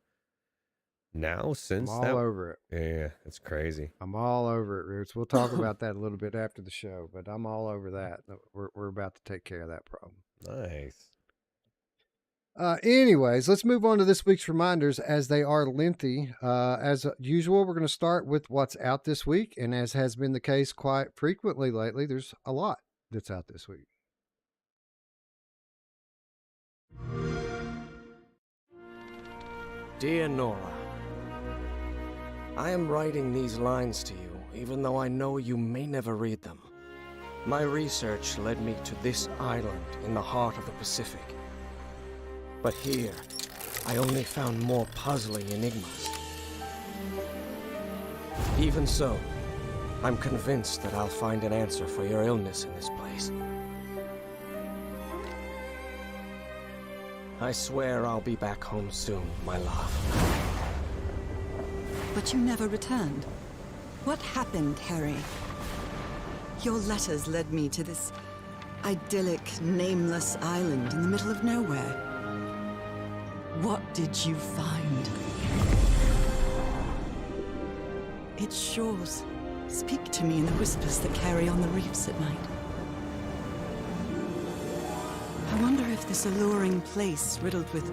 now since I'm all over it. Yeah, it's crazy. I'm all over it, Roots. We'll talk about that a little bit after the show, but I'm all over that. We're about to take care of that problem. Nice. Anyways, let's move on to this week's reminders as they are lengthy. As usual, we're going to start with what's out this week. And as has been the case quite frequently lately, there's a lot that's out this week. Dear Nora, I am writing these lines to you, even though I know you may never read them. My research led me to this island in the heart of the Pacific. But here, I only found more puzzling enigmas. Even so, I'm convinced that I'll find an answer for your illness in this place. I swear I'll be back home soon, my love. But you never returned. What happened, Harry? Your letters led me to this idyllic, nameless island in the middle of nowhere. What did you find? Its shores speak to me in the whispers that carry on the reefs at night. I wonder if this alluring place riddled with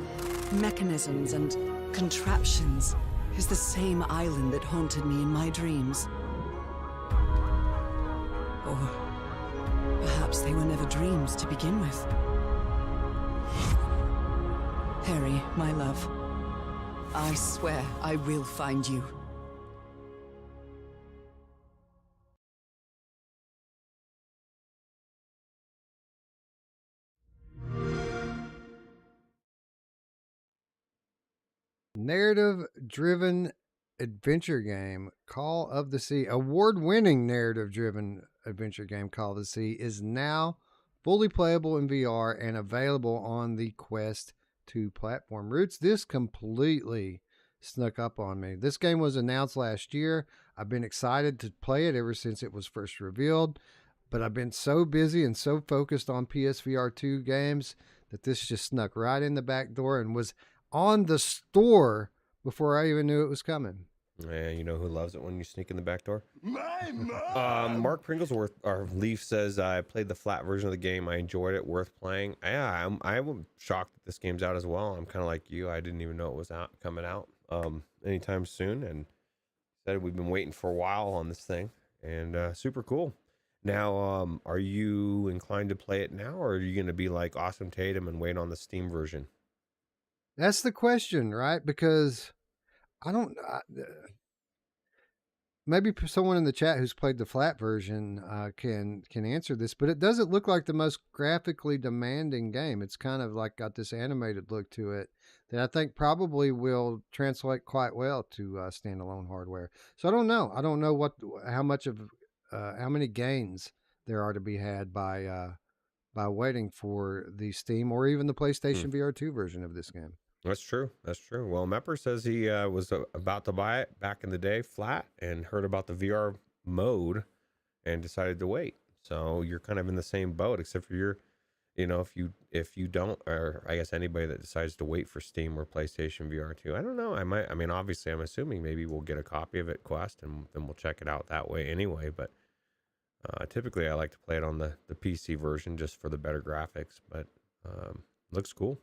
mechanisms and contraptions is the same island that haunted me in my dreams. Or perhaps they were never dreams to begin with. Harry, my love, I swear I will find you. Narrative-driven adventure game Call of the Sea, award-winning narrative-driven adventure game Call of the Sea is now fully playable in VR and available on the Quest 2 platform. Roots, this completely snuck up on me. This game was announced last year. I've been excited to play it ever since it was first revealed, but I've been so busy and so focused on PSVR 2 games that this just snuck right in the back door and was on the store before I even knew it was coming. Yeah, you know who loves it when you sneak in the back door? My mom! Mark Pringlesworth, our Leaf, says, I played the flat version of the game. I enjoyed it. Worth playing. Yeah, I'm shocked that this game's out as well. I'm kind of like you. I didn't even know it was coming out anytime soon. And said we've been waiting for a while on this thing. And super cool. Now, are you inclined to play it now? Or are you going to be like Awesome Tatum and wait on the Steam version? That's the question, right? Because I don't... maybe someone in the chat who's played the flat version can answer this, but it doesn't look like the most graphically demanding game. It's kind of like got this animated look to it that I think probably will translate quite well to standalone hardware. So I don't know. I don't know how many gains there are to be had by waiting for the Steam or even the PlayStation VR 2 version of this game. That's true. That's true. Well, Mepper says he was about to buy it back in the day flat and heard about the VR mode and decided to wait. So you're kind of in the same boat, except for if you don't, or I guess anybody that decides to wait for Steam or PlayStation VR 2. I don't know. Obviously I'm assuming maybe we'll get a copy of it Quest and then we'll check it out that way anyway. But typically I like to play it on the PC version just for the better graphics, but looks cool.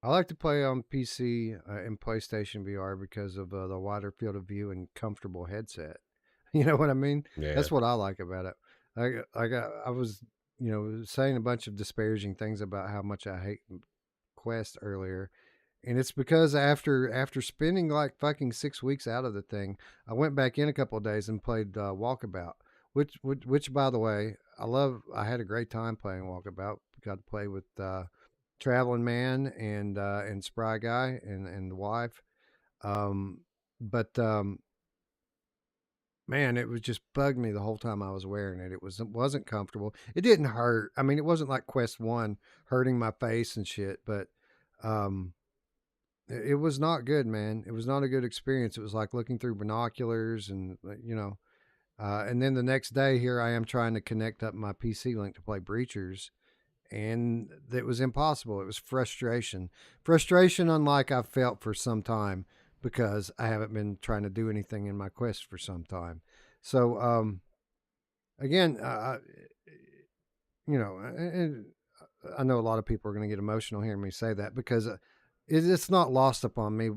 I like to play on PC and PlayStation VR because of the wider field of view and comfortable headset. You know what I mean? Yeah. That's what I like about it. I was, saying a bunch of disparaging things about how much I hate Quest earlier. And it's because after spending like fucking 6 weeks out of the thing, I went back in a couple of days and played Walkabout, which by the way, I had a great time playing Walkabout. Got to play with Traveling Man and Spry Guy and the wife. But man, it was just bugged me the whole time I was wearing it. It wasn't comfortable. It didn't hurt. I mean, it wasn't like Quest 1 hurting my face and shit, but it was not good, man. It was not a good experience. It was like looking through binoculars and and then the next day here I am trying to connect up my PC Link to play Breachers, and it was impossible. It was frustration. Frustration unlike I've felt for some time, because I haven't been trying to do anything in my quest for some time. So, again, and I know a lot of people are going to get emotional hearing me say that, because it's not lost upon me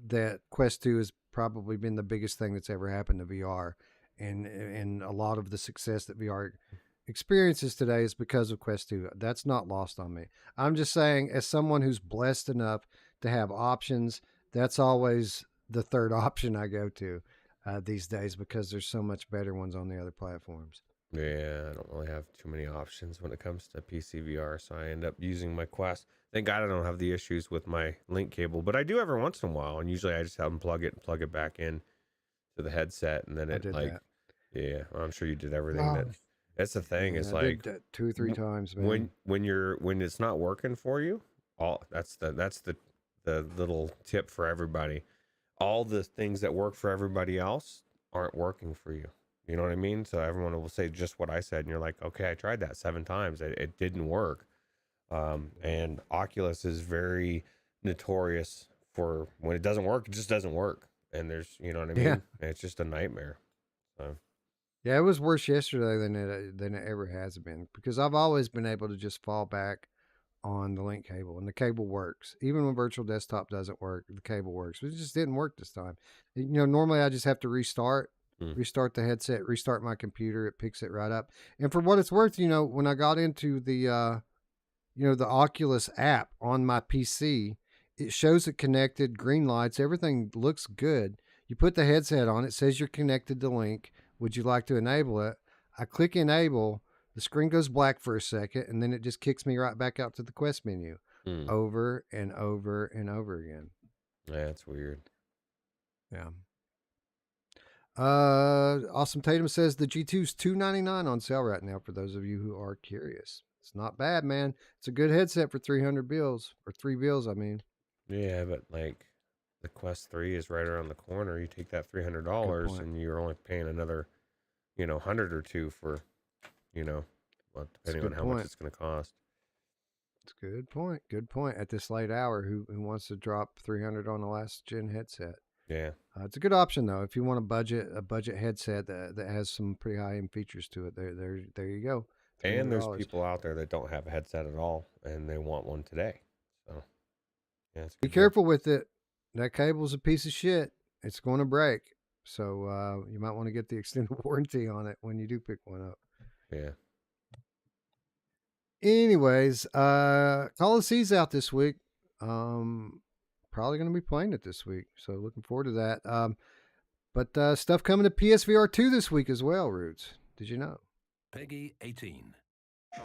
that Quest 2 has probably been the biggest thing that's ever happened to VR. And a lot of the success that VR experiences today is because of Quest 2. That's not lost on me. I'm just saying, as someone who's blessed enough to have options, that's always the third option I go to these days, because there's so much better ones on the other platforms. Yeah, I don't really have too many options when it comes to PC VR, so I end up using my Quest. Thank God I don't have the issues with my link cable, but I do every once in a while, and usually I just have them plug it back in to the headset, and then it like, that. Yeah, well, I'm sure you did everything. That's the thing. It's I like did that 2 or 3 times, man. when it's not working for you, that's the little tip for everybody. All the things that work for everybody else aren't working for you. You know what I mean? So everyone will say just what I said, and you're like, okay, I tried that 7 times. It didn't work. And Oculus is very notorious for when it doesn't work, it just doesn't work. And there's, you know what I mean? Yeah. It's just a nightmare. So. Yeah, it was worse yesterday than it ever has been, because I've always been able to just fall back on the link cable, and the cable works. Even when virtual desktop doesn't work, the cable works. But it just didn't work this time. Normally I just have to restart the headset, restart my computer. It picks it right up. And for what it's worth, when I got into the Oculus app on my PC, it shows it connected, green lights, everything looks good. You put the headset on, it says you're connected to Link. Would you like to enable it? I click enable, the screen goes black for a second, and then it just kicks me right back out to the Quest menu over and over and over again. Yeah, that's weird. Yeah. Awesome Tatum says the G2's $299 on sale right now for those of you who are curious. It's not bad, man. It's a good headset for 300 bills, or 3 bills, I mean. Yeah, but like the Quest 3 is right around the corner. You take that $300 and you're only paying another, $100 or $2 for, depending on how much it's going to cost. It's a good point. Good point. At this late hour, who wants to drop $300 on a last gen headset? Yeah. It's a good option though. If you want a budget headset that has some pretty high end features to it, there you go. And there's people out there that don't have a headset at all and they want one today. So yeah, be careful with it. That cable's a piece of shit. It's going to break. So you might want to get the extended warranty on it when you do pick one up. Yeah. Anyways, Call of the Sea's out this week. Probably going to be playing it this week. So looking forward to that. But stuff coming to PSVR 2 this week as well, Roots. Did you know? Peggy 18. We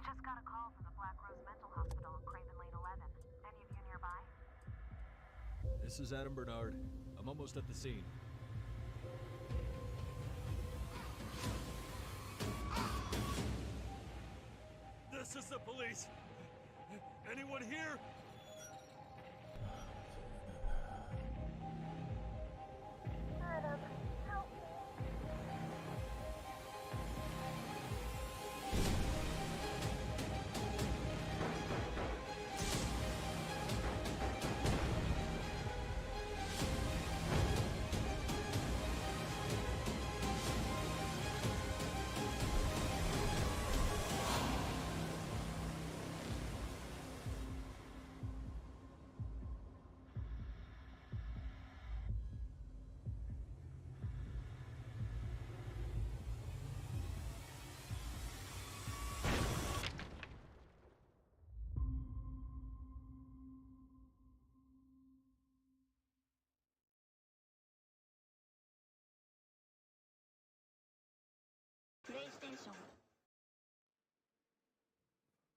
just got a call from the Black Rose Mental Hospital in Crimen Lane 11. Any of you nearby? This is Adam Bernard. I'm almost at the scene. This is the police. Anyone here? Adam, help me.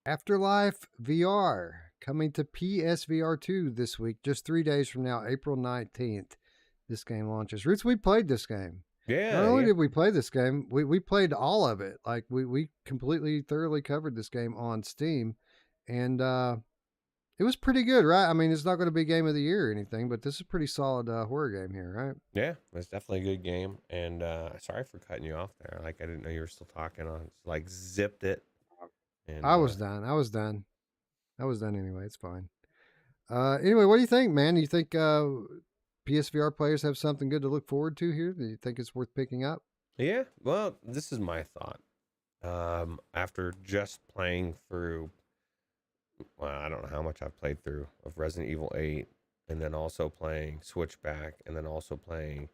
Afterlife VR coming to PSVR 2 this week, just 3 days from now, April 19th. This game launches. Roots, we played this game. Yeah. Not only yeah. did we play this game, we played all of it. Like we completely thoroughly covered this game on Steam, and it was pretty good, right? I mean, it's not going to be game of the year or anything, but this is a pretty solid horror game here, right? Yeah, it's definitely a good game. And sorry for cutting you off there. Like I didn't know you were still talking on. Like zipped it. And I was done. I was done anyway. It's fine. Anyway, what do you think, man? Do you think PSVR players have something good to look forward to here? Do you think it's worth picking up? Yeah. Well, this is my thought. After just playing through, well, I don't know how much I've played through of Resident Evil 8, and then also playing Switchback, and then also playing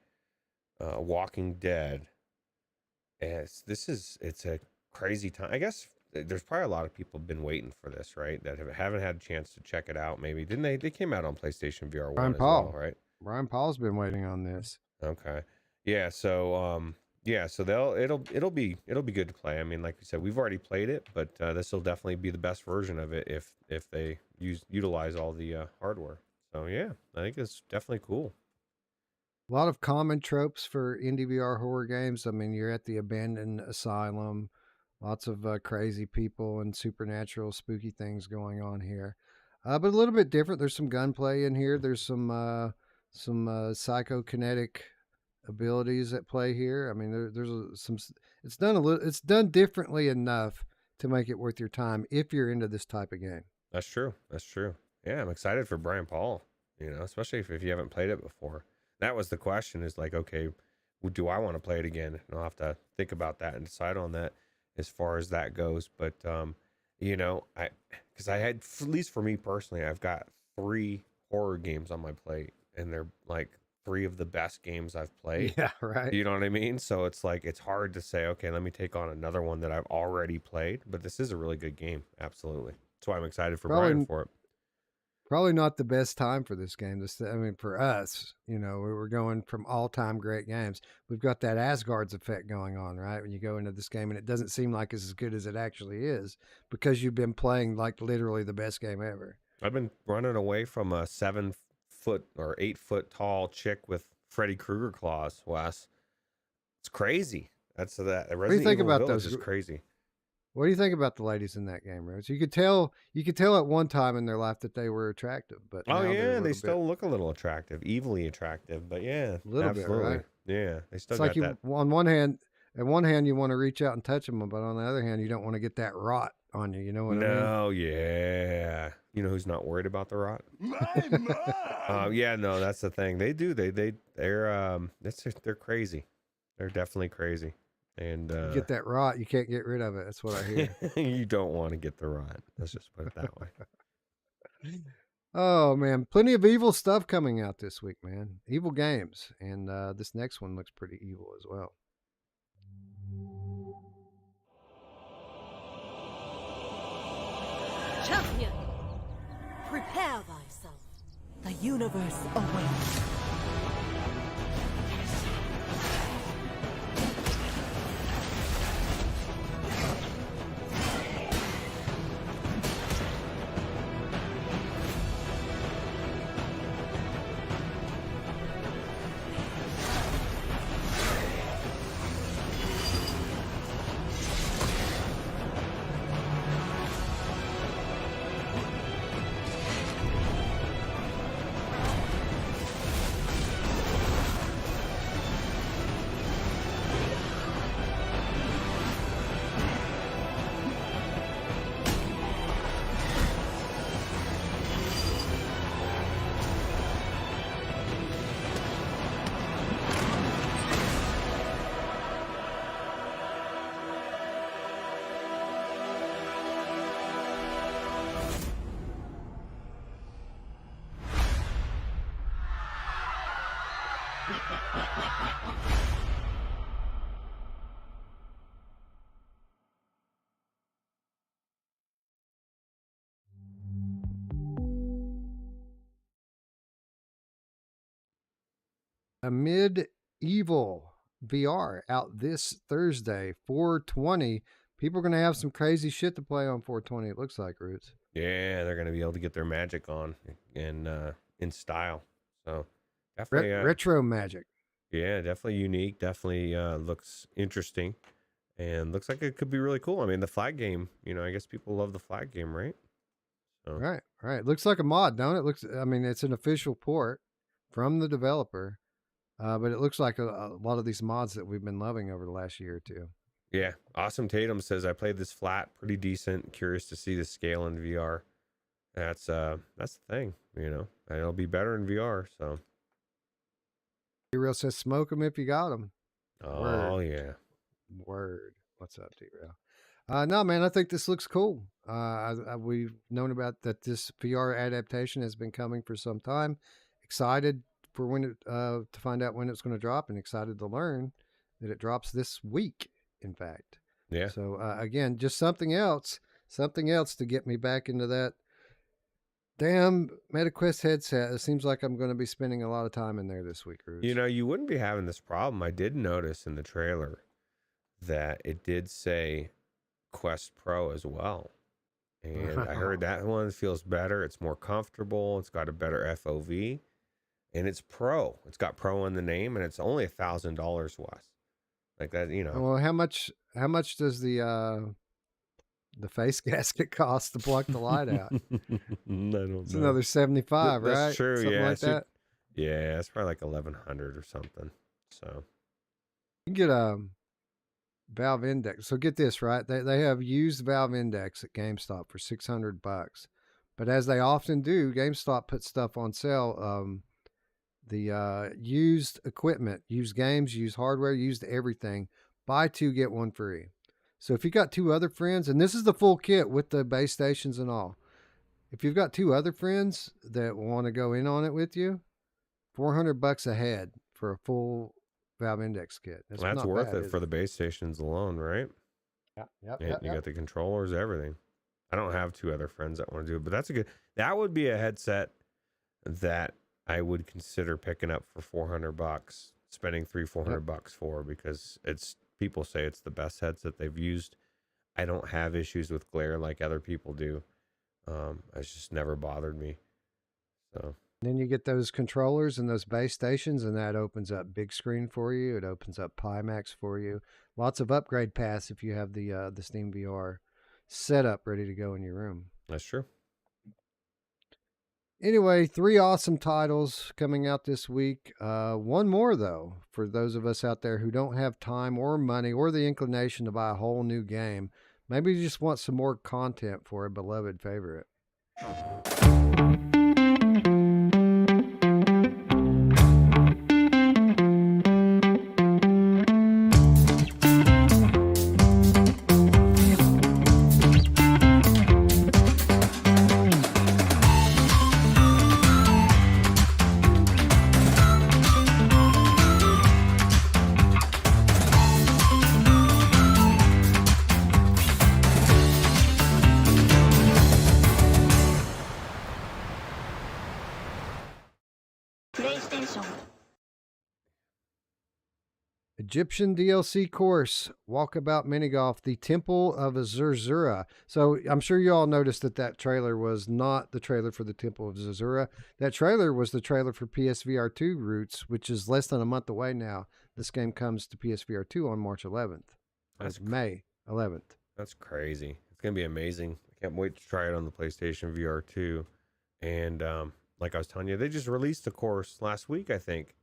Walking Dead. It's a crazy time. I guess there's probably a lot of people been waiting for this, right? That haven't had a chance to check it out. Maybe didn't they? They came out on PlayStation VR 1 as well, right? Brian Paul's been waiting on this. Okay. Yeah. So so it'll be good to play. I mean, like we said, we've already played it, but this will definitely be the best version of it if they utilize all the hardware. So yeah, I think it's definitely cool. A lot of common tropes for indie VR horror games. I mean, you're at the abandoned asylum, lots of crazy people and supernatural spooky things going on here. But a little bit different. There's some gunplay in here. There's some psychokinetic abilities at play here. I mean, there's some. It's done a little. It's done differently enough to make it worth your time if you're into this type of game. That's true. Yeah, I'm excited for Brian Paul. You know, especially if you haven't played it before. That was the question. Is like, okay, do I want to play it again? And I'll have to think about that and decide on that as far as that goes. But you know, because I had, at least for me personally, I've got 3 horror games on my plate, and they're like 3 of the best games I've played. Yeah, right. You know what I mean? So it's like, it's hard to say, okay, let me take on another one that I've already played. But this is a really good game. Absolutely. That's why I'm excited for Brian for it. Probably not the best time for this game. I mean, for us, you know, we were going from all-time great games. We've got that Asgard's effect going on, right? When you go into this game and it doesn't seem like it's as good as it actually is because you've been playing like literally the best game ever. I've been running away from a 7-foot or 8-foot tall chick with Freddy Krueger claws, Wes. It's crazy. What do you think about those? Is crazy. What do you think about the ladies in that game, Rose? You could tell at one time in their life that they were attractive, but they still look a little attractive, evilly attractive, but yeah, a little absolutely. bit, right? Yeah, they still it's got like that. On one hand you want to reach out and touch them, but on the other hand, you don't want to get that rot on you. You know what I mean? No, yeah. You know who's not worried about the rot? Yeah, no, that's the thing. They do. They're crazy. They're definitely crazy. And you get that rot, you can't get rid of it. That's what I hear. You don't want to get the rot. Let's just put it that way. Oh man, plenty of evil stuff coming out this week, man. Evil games, and this next one looks pretty evil as well. Champion, prepare thyself. The universe awaits. A medieval VR out this Thursday, 420. People are going to have some crazy shit to play on 420, it looks like, Roots. Yeah, they're going to be able to get their magic on and in style. So definitely retro magic. Yeah, definitely unique. Definitely looks interesting, and looks like it could be really cool. I mean, the flag game. I guess people love the flag game, right? So. Right. Looks like a mod, don't it? I mean, it's an official port from the developer, but it looks like a lot of these mods that we've been loving over the last year or two. Yeah, Awesome Tatum says I played this flat, pretty decent. Curious to see the scale in VR. That's the thing, and it'll be better in VR. So. T-Rail says smoke them if you got them. Oh, Word. yeah. Word. What's up, T-Rail? No, man, I think this looks cool. We've known about that this VR adaptation has been coming for some time. Excited for when it to find out when it's going to drop, and excited to learn that it drops this week. In fact, yeah. So again, just something else to get me back into that damn MetaQuest headset. It seems like I'm going to be spending a lot of time in there this week, Roots. You wouldn't be having this problem. I did notice in the trailer that it did say Quest Pro as well. And I heard that one feels better. It's more comfortable. It's got a better FOV. And it's Pro. It's got Pro in the name, and it's only $1,000 less. Like that, Well, how much does the face gasket cost to block the light out? I don't know. It's another 75, right? That's true. Something like that. Yeah, it's probably like 1,100 or something. So you can get a Valve Index. So get this, right? They have used Valve Index at GameStop for $600, but as they often do, GameStop puts stuff on sale. The used equipment, used games, used hardware, used everything. Buy two, get one free. So if you got two other friends, and this is the full kit with the base stations and all. If you've got two other friends that want to go in on it with you, $400 a head for a full Valve Index kit. That's worth it for the base stations alone, right? Yeah. You got the controllers, everything. I don't have two other friends that want to do it, but that would be a headset that I would consider picking up for $400, spending $400 for, because people say it's the best headset they've used. I don't have issues with glare like other people do. It's just never bothered me. So then you get those controllers and those base stations, and that opens up big screen for you. It opens up Pimax for you. Lots of upgrade paths if you have the Steam VR setup ready to go in your room. That's true. Anyway, 3 awesome titles coming out this week. One more, though, for those of us out there who don't have time or money or the inclination to buy a whole new game. Maybe you just want some more content for a beloved favorite. Egyptian DLC course, Walkabout Mini Golf, the Temple of Zerzura. So I'm sure you all noticed that trailer was not the trailer for the Temple of Zerzura. That trailer was the trailer for PSVR 2 Roots, which is less than a month away now. This game comes to PSVR 2 on March 11th. That's May 11th. That's crazy. It's going to be amazing. I can't wait to try it on the PlayStation VR 2. And like I was telling you, they just released the course last week, I think.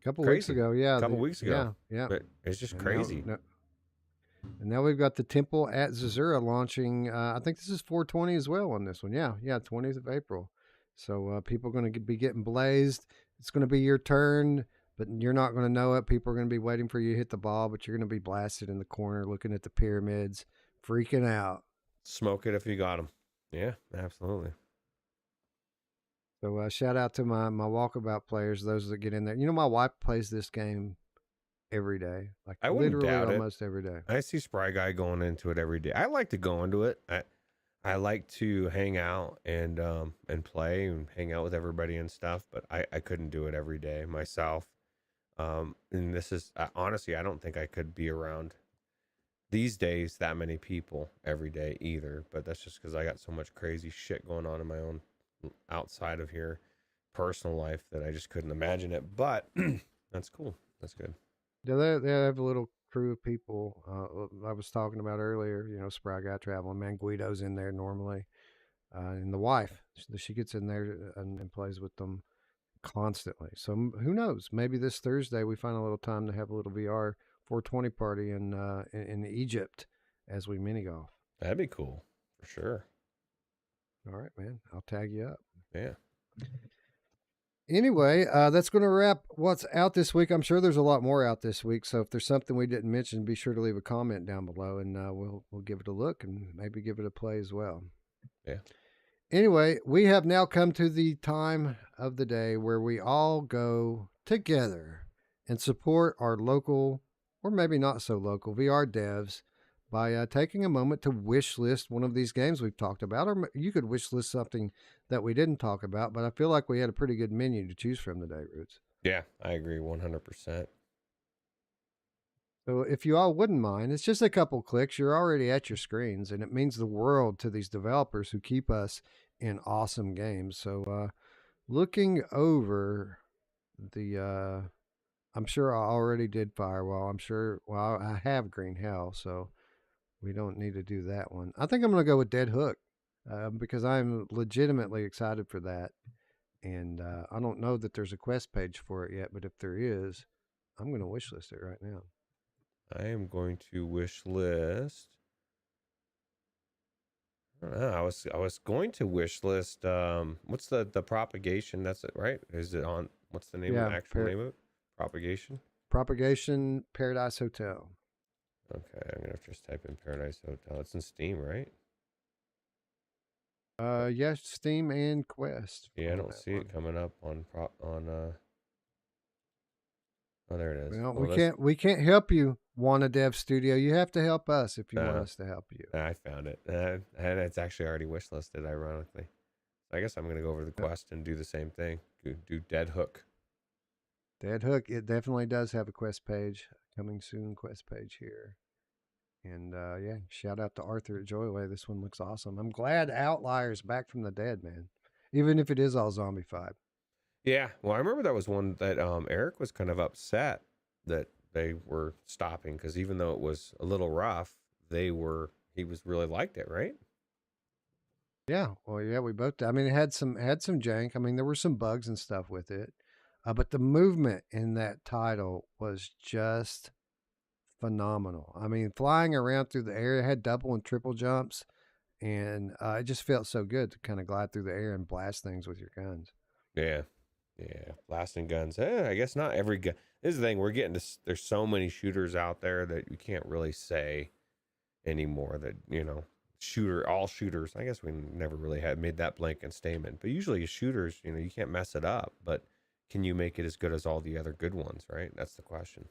Couple weeks ago, yeah. A couple weeks ago. Yeah. But it's just crazy. And now we've got the Temple at Zerzura launching. I think this is 420 as well on this one. Yeah, 20th of April. So people are going to be getting blazed. It's going to be your turn, but you're not going to know it. People are going to be waiting for you to hit the ball, but you're going to be blasted in the corner looking at the pyramids, freaking out. Smoke it if you got them. Yeah, absolutely. So shout out to my Walkabout players, those that get in there. You know, my wife plays this game every day, like I wouldn't literally doubt almost every day. I see Spry Guy going into it every day. I like to go into it. I like to hang out and play and hang out with everybody and stuff, but I couldn't do it every day myself. And this is honestly, I don't think I could be around these days that many people every day either. But that's just because I got so much crazy shit going on in my own outside of here personal life that I just couldn't imagine it. But that's cool. That's good. Yeah, they have a little crew of people. I was talking about earlier. You know, Spry Guy traveling. Man, Guido's in there normally, and the wife. She gets in there and plays with them constantly. So who knows? Maybe this Thursday we find a little time to have a little VR 420 party in Egypt as we mini golf. That'd be cool for sure. All right, man. I'll tag you up. Yeah. Anyway, that's going to wrap what's out this week. I'm sure there's a lot more out this week. So if there's something we didn't mention, be sure to leave a comment down below, and we'll give it a look and maybe give it a play as well. Yeah. Anyway, we have now come to the time of the day where we all go together and support our local, or maybe not so local, VR devs by taking a moment to wish list one of these games we've talked about. Or you could wish list something that we didn't talk about, but I feel like we had a pretty good menu to choose from today, Roots. Yeah, I agree 100%. So if you all wouldn't mind, it's just a couple clicks. You're already at your screens, and it means the world to these developers who keep us in awesome games. So looking over the, I'm sure I already did Firewall. I'm sure, well, I have Green Hell, so we don't need to do that one. I think I'm going to go with Dead Hook because I'm legitimately excited for that. And I don't know that there's a quest page for it yet, but if there is, I'm going to wish list it right now. I am going to wish list. I don't know. I was going to wish list. What's the Propagation? That's it, right? Is it on? What's the name of the actual name of it? Propagation. Propagation Paradise Hotel. Okay, I'm gonna just type in Paradise Hotel. It's in Steam, right? Yeah, Steam and Quest. Yeah, I don't see it coming up on Oh, there it is. Well, we can't help you, Wanna Dev Studio. You have to help us if you want us to help you. I found it, and it's actually already wishlisted. Ironically, I guess I'm gonna go over to the quest and do the same thing. Do Dead Hook. Dead Hook. It definitely does have a quest page coming soon. Quest page here, and yeah, shout out to Arthur at Joyway. This one looks awesome. I'm glad Outliers back from the dead, man. Even if it is all zombified. Yeah, well, I remember that was one that Eric was kind of upset that they were stopping because even though it was a little rough, he was really liked it, right? Yeah, well, yeah, we both. I mean, it had some jank. I mean, there were some bugs and stuff with it, but the movement in that title was just phenomenal. I mean, flying around through the air, it had double and triple jumps, and it just felt so good to kind of glide through the air and blast things with your guns. Yeah. Yeah, blasting guns. I guess not every gun. This is the thing. We're getting to. There's so many shooters out there that you can't really say anymore that all shooters. I guess we never really had made that blanket statement. But usually, shooters, you can't mess it up. But can you make it as good as all the other good ones? Right. That's the question.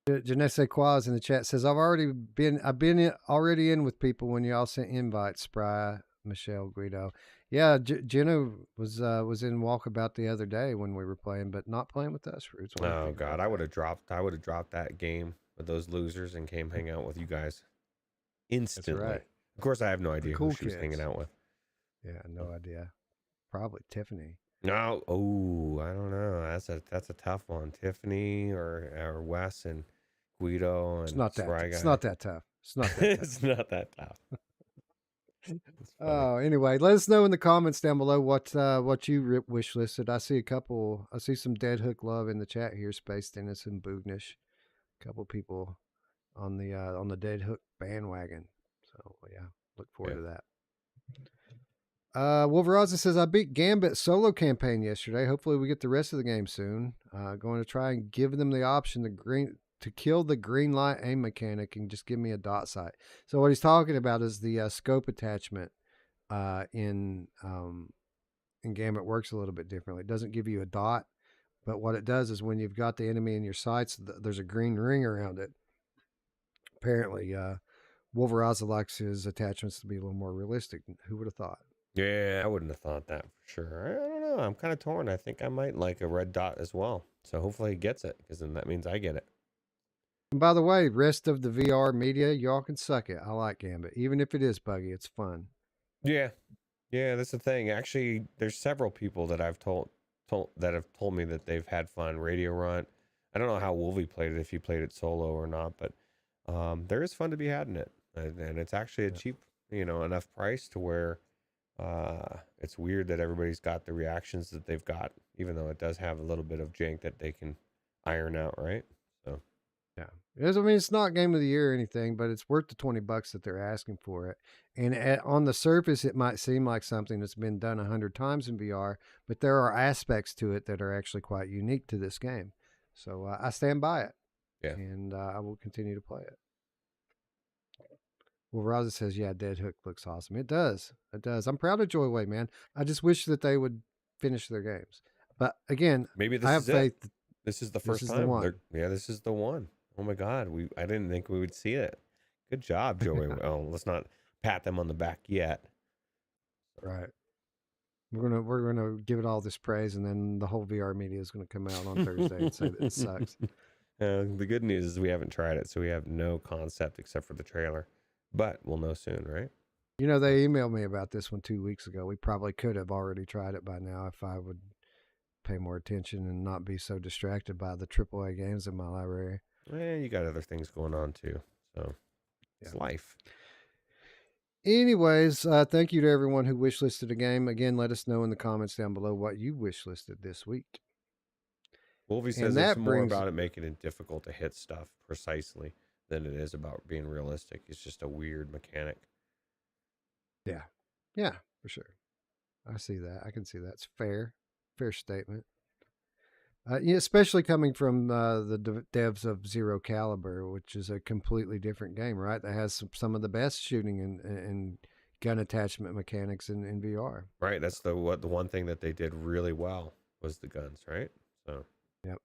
Janesse Quaz in the chat says, I've been already in with people when you all sent invites. Spry, Michelle, Guido. Yeah, Jenna was in Walkabout the other day when we were playing, but not playing with us. Roots. Oh God, I would have dropped that game with those losers and came hang out with you guys instantly. That's right. Of course, I have no idea who she was hanging out with. Yeah, no idea. Probably Tiffany. No, I don't know. That's a tough one. Tiffany or Wes and Guido and it's not that tough. It's not that tough. It's not that tough. Oh, anyway, let us know in the comments down below what you wish listed. I see some Dead Hook love in the chat here. Space Dennis and Boognish, a couple people on the Dead Hook bandwagon. So yeah, look forward to that. Wolveraza says, I beat Gambit solo campaign yesterday. Hopefully we get the rest of the game soon. Going to try and give them the option to kill the green light aim mechanic and just give me a dot sight. So what he's talking about is the scope attachment in Gambit works a little bit differently. It doesn't give you a dot, but what it does is when you've got the enemy in your sights, there's a green ring around it. Apparently, Wolveraza likes his attachments to be a little more realistic. Who would have thought? Yeah, I wouldn't have thought that for sure. I don't know. I'm kind of torn. I think I might like a red dot as well. So hopefully he gets it, because then that means I get it. And by the way, rest of the VR media, y'all can suck it. I like Gambit. Even if it is buggy, it's fun. Yeah. Yeah, that's the thing. Actually, there's several people that I've told that have told me that they've had fun. Radio Runt. I don't know how Wolvie played it, if he played it solo or not, but there is fun to be had in it. And it's actually a cheap, enough price to where it's weird that everybody's got the reactions that they've got, even though it does have a little bit of jank that they can iron out, right? So yeah, I mean, it's not game of the year or anything, but it's worth the $20 that they're asking for it. And on the surface, it might seem like something that's been done 100 times in VR, but there are aspects to it that are actually quite unique to this game. So I stand by it. Yeah, and I will continue to play it. Well, Raza says, yeah, Dead Hook looks awesome. It does. It does. I'm proud of Joyway, man. I just wish that they would finish their games. But again, maybe this I have is faith. it. This is the first time. This is the one. Oh my God, I didn't think we would see it. Good job, Joey. Oh, let's not pat them on the back yet. Right. We're gonna give it all this praise, and then the whole VR media is gonna come out on Thursday and say that it sucks. The good news is we haven't tried it, so we have no concept except for the trailer. But we'll know soon, right? They emailed me about this one 2 weeks ago. We probably could have already tried it by now if I would pay more attention and not be so distracted by the AAA games in my library. You got other things going on too, so it's life. Anyways, thank you to everyone who wishlisted a game. Again, let us know in the comments down below what you wishlisted this week. Wolvie says it's more about it making it difficult to hit stuff precisely than it is about being realistic. It's just a weird mechanic. Yeah, for sure. I see that. I can see that. It's fair statement. Especially coming from the devs of Zero Caliber, which is a completely different game, right? That has some of the best shooting and gun attachment mechanics in VR. Right. That's the one thing that they did really well was the guns, right? So. Yep.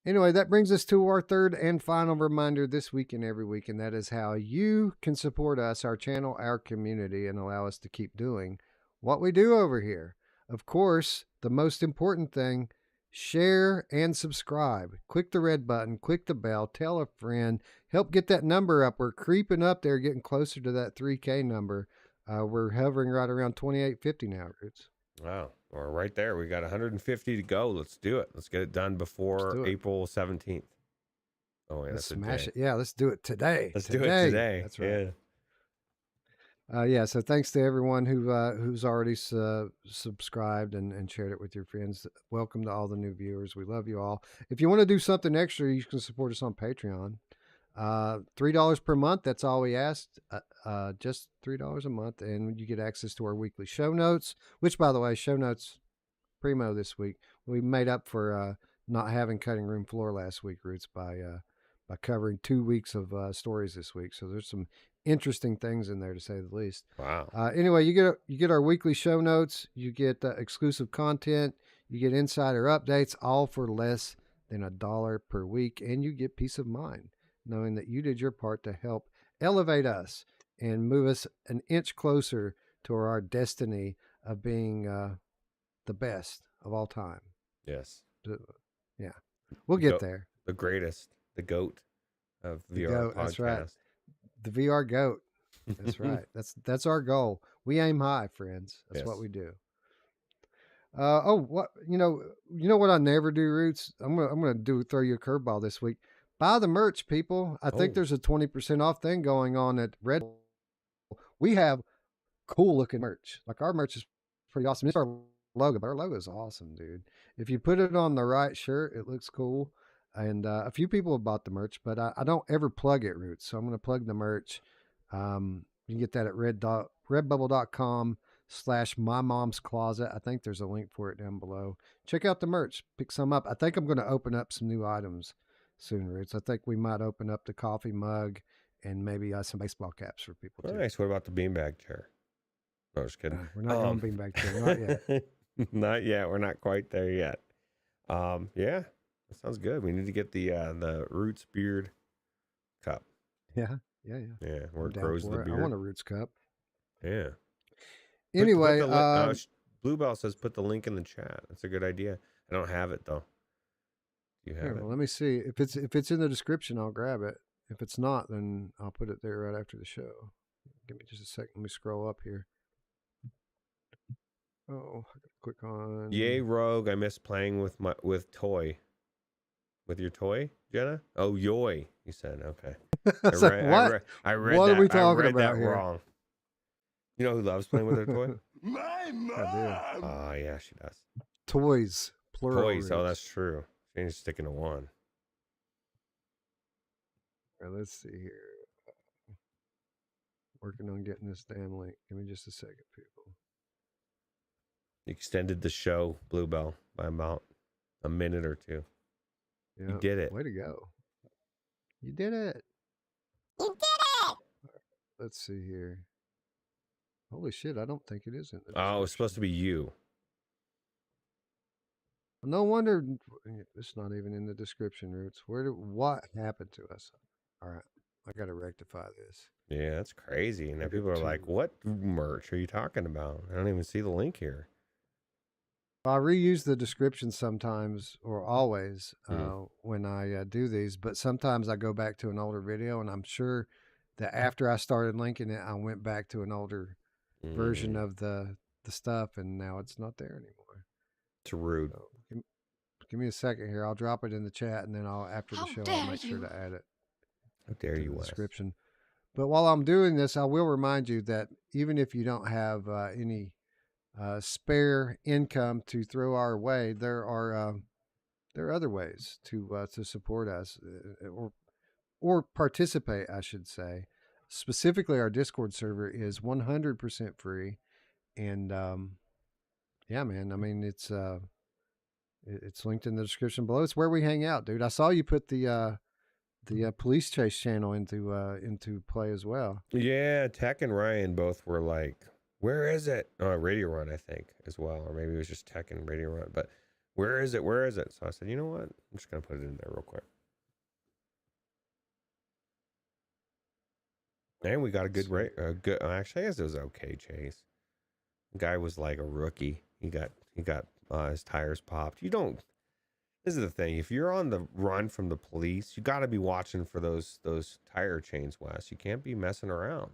Anyway, that brings us to our third and final reminder this week and every week, and that is how you can support us, our channel, our community, and allow us to keep doing what we do over here. Of course, the most important thing, share and subscribe. Click the red button, click the bell, tell a friend, help get that number up. We're creeping up there, getting closer to that 3K number. We're hovering right around 2850 now, Roots. Wow. We're right there. We got 150 to go. Let's do it. Let's get it done before April 17th. Oh, yeah, let's smash it. Yeah, let's do it today. Let's do it today. That's right. Yeah. So thanks to everyone who's already subscribed and shared it with your friends. Welcome to all the new viewers. We love you all. If you want to do something extra, you can support us on Patreon. $3 per month. That's all we asked. Just $3 a month, and you get access to our weekly show notes. Which, by the way, show notes primo this week. We made up for not having cutting room floor last week, Roots, by covering 2 weeks of stories this week. So there's some interesting things in there, to say the least. Wow. Anyway, you get our weekly show notes. You get exclusive content. You get insider updates, all for less than $1 per week, and you get peace of mind knowing that you did your part to help elevate us and move us an inch closer to our destiny of being the best of all time. Yes. Yeah. We'll get there. The greatest, the GOAT of VR podcast. That's right. The VR GOAT. That's right. That's our goal. We aim high, friends. That's what we do. What you know what I never do, Roots? I'm gonna throw you a curveball this week. Buy the merch, people. I think there's a 20% off thing going on at Red. We have cool looking merch. Like, our merch is pretty awesome. It's our logo, but our logo is awesome, dude. If you put it on the right shirt, it looks cool. And a few people have bought the merch, but I don't ever plug it, Roots. So I'm going to plug the merch. You can get that at redbubble.com/mymomscloset. I think there's a link for it down below. Check out the merch. Pick some up. I think I'm going to open up some new items soon, Roots. I think we might open up the coffee mug and maybe some baseball caps for people too. Nice. What about the beanbag chair? No, just kidding. We're not going beanbag chair. Not yet. Not yet. We're not quite there yet. Yeah, that sounds good. We need to get the Roots beard cup. Yeah. Where it grows the beard. I want a Roots cup. Yeah. Anyway, Bluebell says put the link in the chat. That's a good idea. I don't have it though. You have here, it? well, let me see. If it's in the description, I'll grab it. If it's not, then I'll put it there right after the show. Give me just a second. Let me scroll up here. Oh, I gotta click on. Yay, Rogue! I miss playing with toy. With your toy, Jenna? Oh, yoy. You said okay. I was like, what? I read What that. are we talking I read about that here? wrong. You know who loves playing with their toy? My mom! Oh yeah, she does. Toys, plural. Toys. Oh, Roots. that's true. She ain't sticking to one. All right, let's see here. Working on getting this damn link. Give me just a second, people. You extended the show, Bluebell, by about a minute or two. Yeah, You did it. Way to go. You did it. You did it! Right, let's see here. Holy shit, I don't think it is in the Oh, it's supposed to be you. No wonder it's not even in the description, Roots. What happened to us? All right, I got to rectify this. Yeah, that's crazy. And then Figure people are two. like, what merch are you talking about? I don't even see the link here. I reuse the description sometimes, or always, when I do these. But sometimes I go back to an older video, and I'm sure that after I started linking it, I went back to an older version of the stuff, and now it's not there anymore. It's rude. So, give me a second here. I'll drop it in the chat, and then after the show, I'll make sure to add it. How dare you, the Wes? description. But while I'm doing this, I will remind you that even if you don't have any spare income to throw our way, there are other ways to support us or participate, I should say. Specifically, our Discord server is 100% free, and yeah, man. I mean, it's linked in the description below. It's where we hang out, dude. I saw you put the police chase channel into play as well. Yeah, Tech and Ryan both were like, where is it? Oh, Radio Run, I think, as well. Or maybe it was just Tech and Radio Run. But where is it? Where is it? So I said, you know what? I'm just going to put it in there real quick. And we got a good rate. Actually, I guess it was okay chase. The guy was like a rookie. He got his tires popped. You don't. This is the thing. If you're on the run from the police, you got to be watching for those tire chains, Wes. You can't be messing around.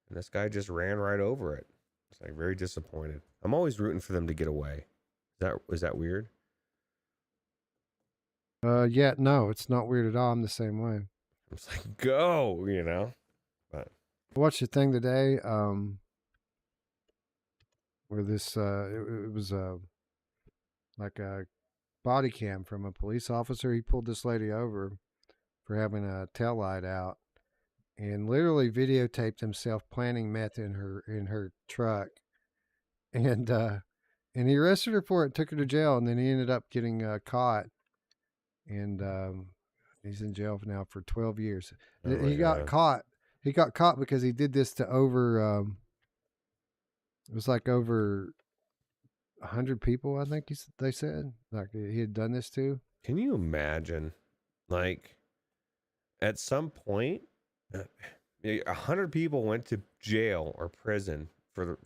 And this guy just ran right over it. It's like very disappointed. I'm always rooting for them to get away. Is that weird? Yeah, no, it's not weird at all. I'm the same way. I'm just like, go, you know. But I watched the thing today, where this it was like a body cam from a police officer. He pulled this lady over for having a taillight out, and literally videotaped himself planting meth in her truck, and he arrested her for it, took her to jail, and then he ended up getting caught, and he's in jail now for 12 years. He got caught. He got caught because he did this to over. It was like over 100 people, I think they said. Like he had done this to. Can you imagine, like, at some point, 100 people went to jail or prison for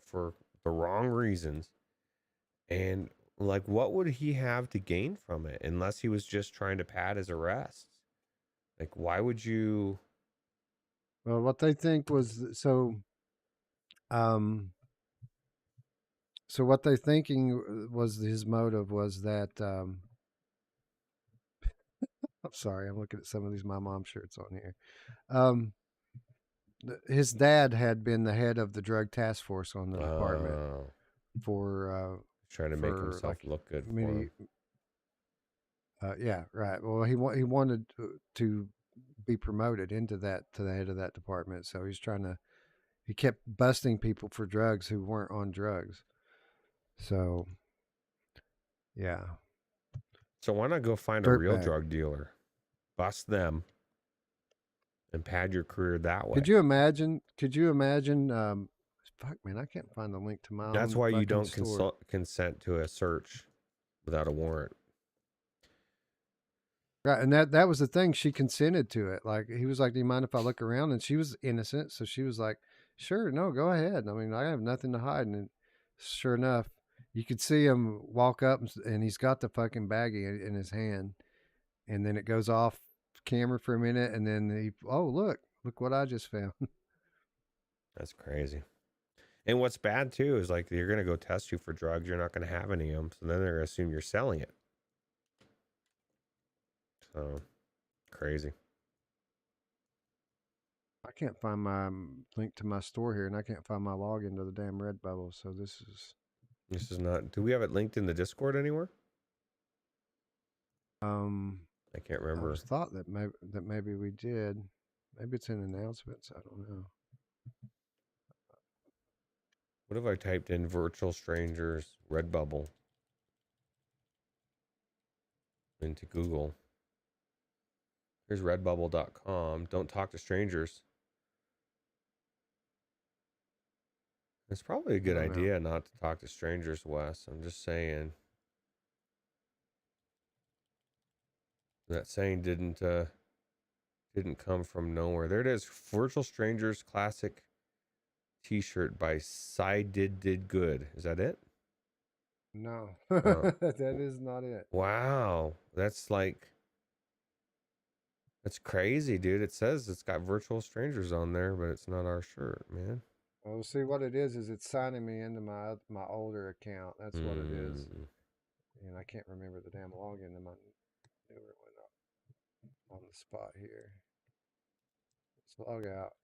the wrong reasons, and like, what would he have to gain from it unless he was just trying to pad his arrests? Like, why would you? Well, what they think was so. So what they're thinking was his motive was that. I'm sorry, I'm looking at some of these My Mom shirts on here. His dad had been the head of the drug task force on the department for trying to make himself like look good. Yeah, right. Well, he wanted to be promoted into that, to the head of that department. So he kept busting people for drugs who weren't on drugs. So, yeah. So why not go find a real drug dealer, bust them, and pad your career that way? Could you imagine? Fuck, man, I can't find the link to my. That's why you don't consent to a search without a warrant. Right, and that was the thing. She consented to it. Like, he was like, "Do you mind if I look around?" And she was innocent, so she was like, Sure, no, go ahead. I mean, I have nothing to hide. And sure enough, you could see him walk up and he's got the fucking baggie in his hand. And then it goes off camera for a minute. And then oh, look what I just found. That's crazy. And what's bad too is like you're going to go test you for drugs. You're not going to have any of them. So then they're going to assume you're selling it. So crazy. I can't find my link to my store here, and I can't find my login to the damn Redbubble. So this is not. Do we have it linked in the Discord anywhere? I can't remember. I was thought that maybe we did. Maybe it's in announcements. I don't know. What if I typed in virtual strangers Redbubble into Google? Here's redbubble.com. Don't talk to strangers. It's probably a good idea not to talk to strangers, Wes. I'm just saying. That saying didn't come from nowhere. There it is. Virtual Strangers Classic T-shirt by Cited Did Good. Is that it? No, that is not it. Wow, that's crazy, dude. It says it's got virtual strangers on there, but it's not our shirt, man. Well, see what it is it's signing me into my older account. That's what it is. And I can't remember the damn login to my newer one on the spot here. Let's log out.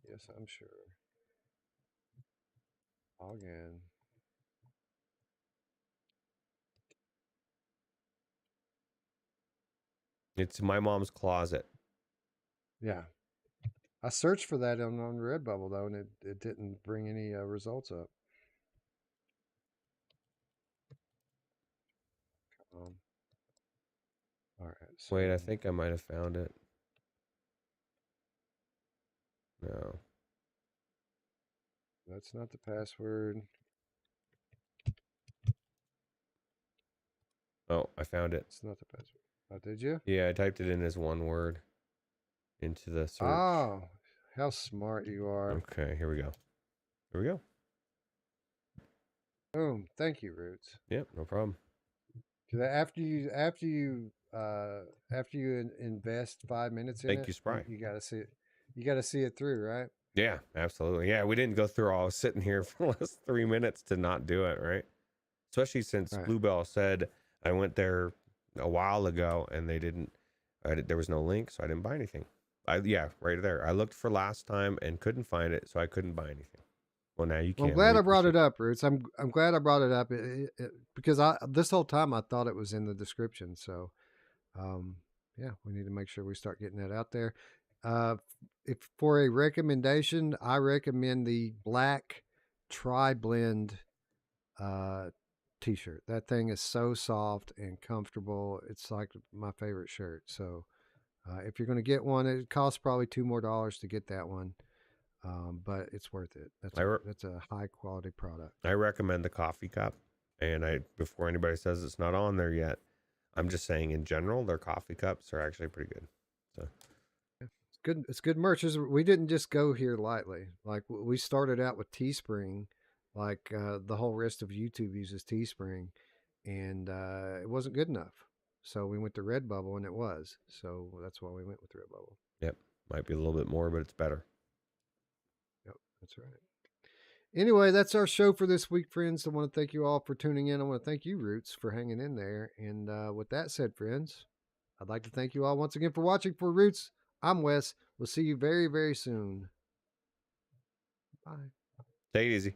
Yes, I'm sure. Log in. It's my mom's closet. Yeah. I searched for that on Redbubble, though, and it didn't bring any results up. Come on. All right. So Wait, I think I might have found it. No. That's not the password. Oh, I found it. It's not the password. Oh, did you? Yeah, I typed it in as one word into the search. Oh, how smart you are. Okay, here we go. Here we go. Boom. Thank you, Roots. Yep, no problem. After you invest 5 minutes in Thank you, Spry. You got to see it. You got to see it through, right? Yeah, absolutely. Yeah, we didn't go through all. I was sitting here for the last 3 minutes to not do it, right? Especially since Bluebell said I went there a while ago and they didn't. There was no link, so I didn't buy anything. Yeah, right there. I looked for last time and couldn't find it, so I couldn't buy anything. Well, now you can. I'm glad I brought it up, Roots. I'm glad I brought it up because this whole time I thought it was in the description. So, yeah, we need to make sure we start getting that out there. If for a recommendation, I recommend the black tri-blend t-shirt. That thing is so soft and comfortable. It's like my favorite shirt. So, if you're going to get one, it costs probably $2 more to get that one. But it's worth it. That's a high quality product. I recommend the coffee cup. And before anybody says it's not on there yet, I'm just saying in general, their coffee cups are actually pretty good. So it's good. It's good merch. We didn't just go here lightly. Like we started out with Teespring, like the whole rest of YouTube uses Teespring, and it wasn't good enough. So we went to Redbubble, and it was. So that's why we went with Redbubble. Yep, might be a little bit more, but it's better. Yep, that's right. Anyway, that's our show for this week, friends. I want to thank you all for tuning in. I want to thank you, Roots, for hanging in there. And with that said, friends, I'd like to thank you all once again for watching. For Roots, I'm Wes. We'll see you very, very soon. Bye. Take it easy.